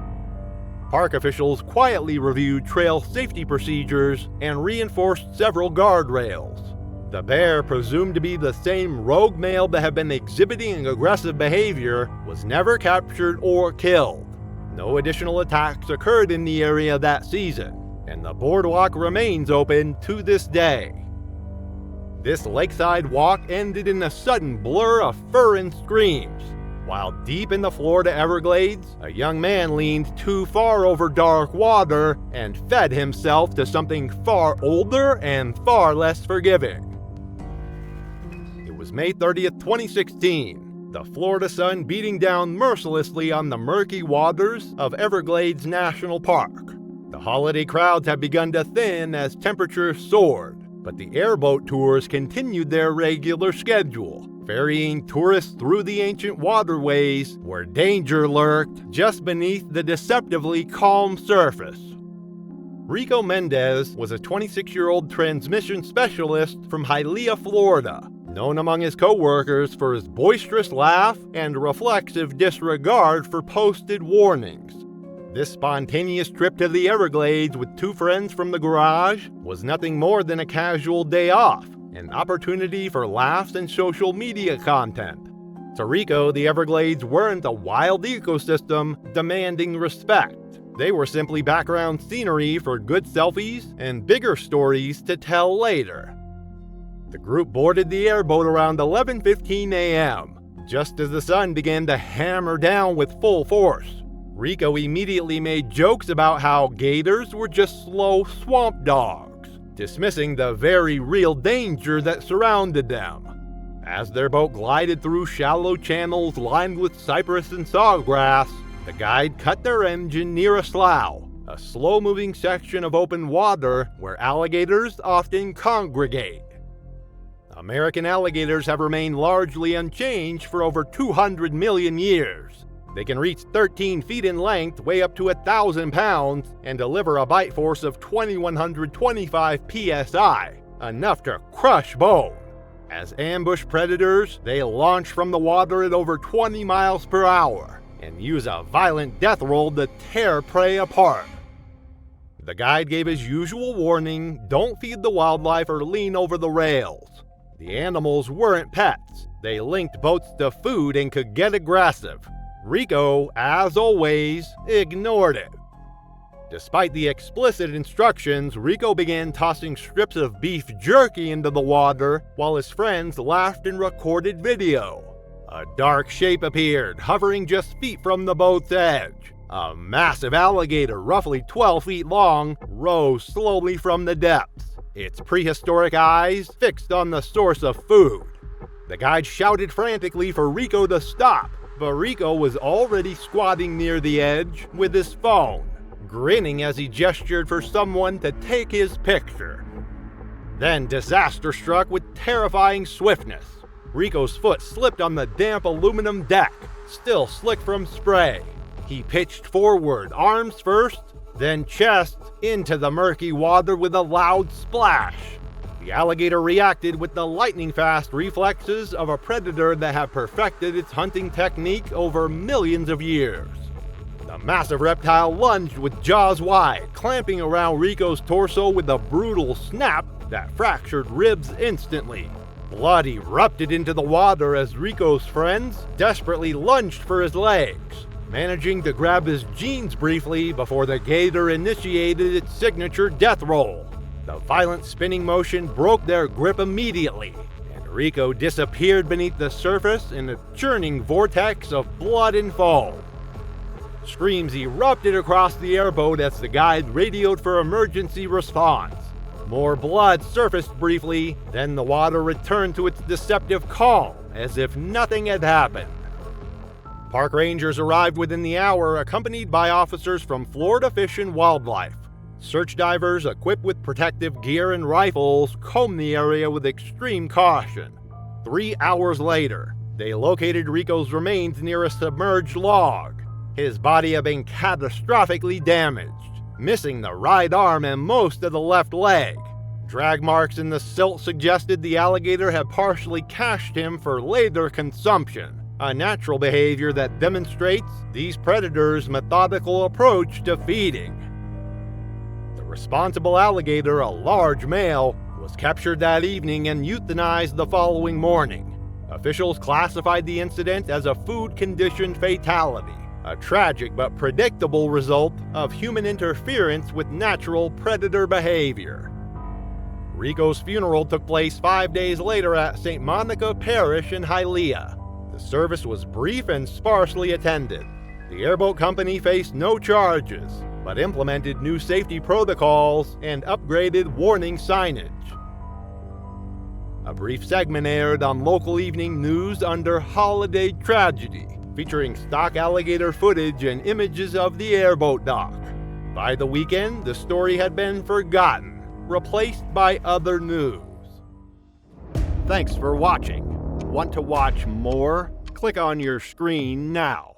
Park officials quietly reviewed trail safety procedures and reinforced several guardrails. The bear, presumed to be the same rogue male that had been exhibiting aggressive behavior, was never captured or killed. No additional attacks occurred in the area that season, and the boardwalk remains open to this day. This lakeside walk ended in a sudden blur of fur and screams. While deep in the Florida Everglades, a young man leaned too far over dark water and fed himself to something far older and far less forgiving. It was May 30th, 2016, the Florida sun beating down mercilessly on the murky waters of Everglades National Park. The holiday crowds had begun to thin as temperatures soared, but the airboat tours continued their regular schedule, ferrying tourists through the ancient waterways where danger lurked just beneath the deceptively calm surface. Rico Mendez was a 26-year-old transmission specialist from Hialeah, Florida, known among his co-workers for his boisterous laugh and reflexive disregard for posted warnings. This spontaneous trip to the Everglades with two friends from the garage was nothing more than a casual day off, an opportunity for laughs and social media content. To Rico, the Everglades weren't a wild ecosystem demanding respect. They were simply background scenery for good selfies and bigger stories to tell later. The group boarded the airboat around 11:15 a.m., just as the sun began to hammer down with full force. Rico immediately made jokes about how gators were just slow swamp dogs, dismissing the very real danger that surrounded them. As their boat glided through shallow channels lined with cypress and sawgrass, the guide cut their engine near a slough, a slow-moving section of open water where alligators often congregate. American alligators have remained largely unchanged for over 200 million years. They can reach 13 feet in length, weigh up to 1,000 pounds, and deliver a bite force of 2,125 psi, enough to crush bone. As ambush predators, they launch from the water at over 20 miles per hour and use a violent death roll to tear prey apart. The guide gave his usual warning: don't feed the wildlife or lean over the rails. The animals weren't pets. They linked boats to food and could get aggressive. Rico, as always, ignored it. Despite the explicit instructions, Rico began tossing strips of beef jerky into the water while his friends laughed and recorded video. A dark shape appeared, hovering just feet from the boat's edge. A massive alligator, roughly 12 feet long, rose slowly from the depths, its prehistoric eyes fixed on the source of food. The guide shouted frantically for Rico to stop, but Rico was already squatting near the edge with his phone, grinning as he gestured for someone to take his picture. Then disaster struck with terrifying swiftness. Rico's foot slipped on the damp aluminum deck, still slick from spray. He pitched forward, arms first, then chest, into the murky water with a loud splash. The alligator reacted with the lightning-fast reflexes of a predator that had perfected its hunting technique over millions of years. The massive reptile lunged with jaws wide, clamping around Rico's torso with a brutal snap that fractured ribs instantly. Blood erupted into the water as Rico's friends desperately lunged for his legs, managing to grab his jeans briefly before the gator initiated its signature death roll. The violent spinning motion broke their grip immediately, and Rico disappeared beneath the surface in a churning vortex of blood and foam. Screams erupted across the airboat as the guide radioed for emergency response. More blood surfaced briefly, then the water returned to its deceptive calm, as if nothing had happened. Park rangers arrived within the hour, accompanied by officers from Florida Fish and Wildlife. Search divers equipped with protective gear and rifles combed the area with extreme caution. 3 hours later, they located Rico's remains near a submerged log. His body had been catastrophically damaged, missing the right arm and most of the left leg. Drag marks in the silt suggested the alligator had partially cached him for later consumption, a natural behavior that demonstrates these predators' methodical approach to feeding. The responsible alligator, a large male, was captured that evening and euthanized the following morning. Officials classified the incident as a food-conditioned fatality, a tragic but predictable result of human interference with natural predator behavior. Rico's funeral took place 5 days later at St. Monica Parish in Hialeah. The service was brief and sparsely attended. The airboat company faced no charges, but implemented new safety protocols and upgraded warning signage. A brief segment aired on local evening news under Holiday Tragedy, featuring stock alligator footage and images of the airboat dock. By the weekend, the story had been forgotten, replaced by other news. Thanks for watching. Want to watch more? Click on your screen now.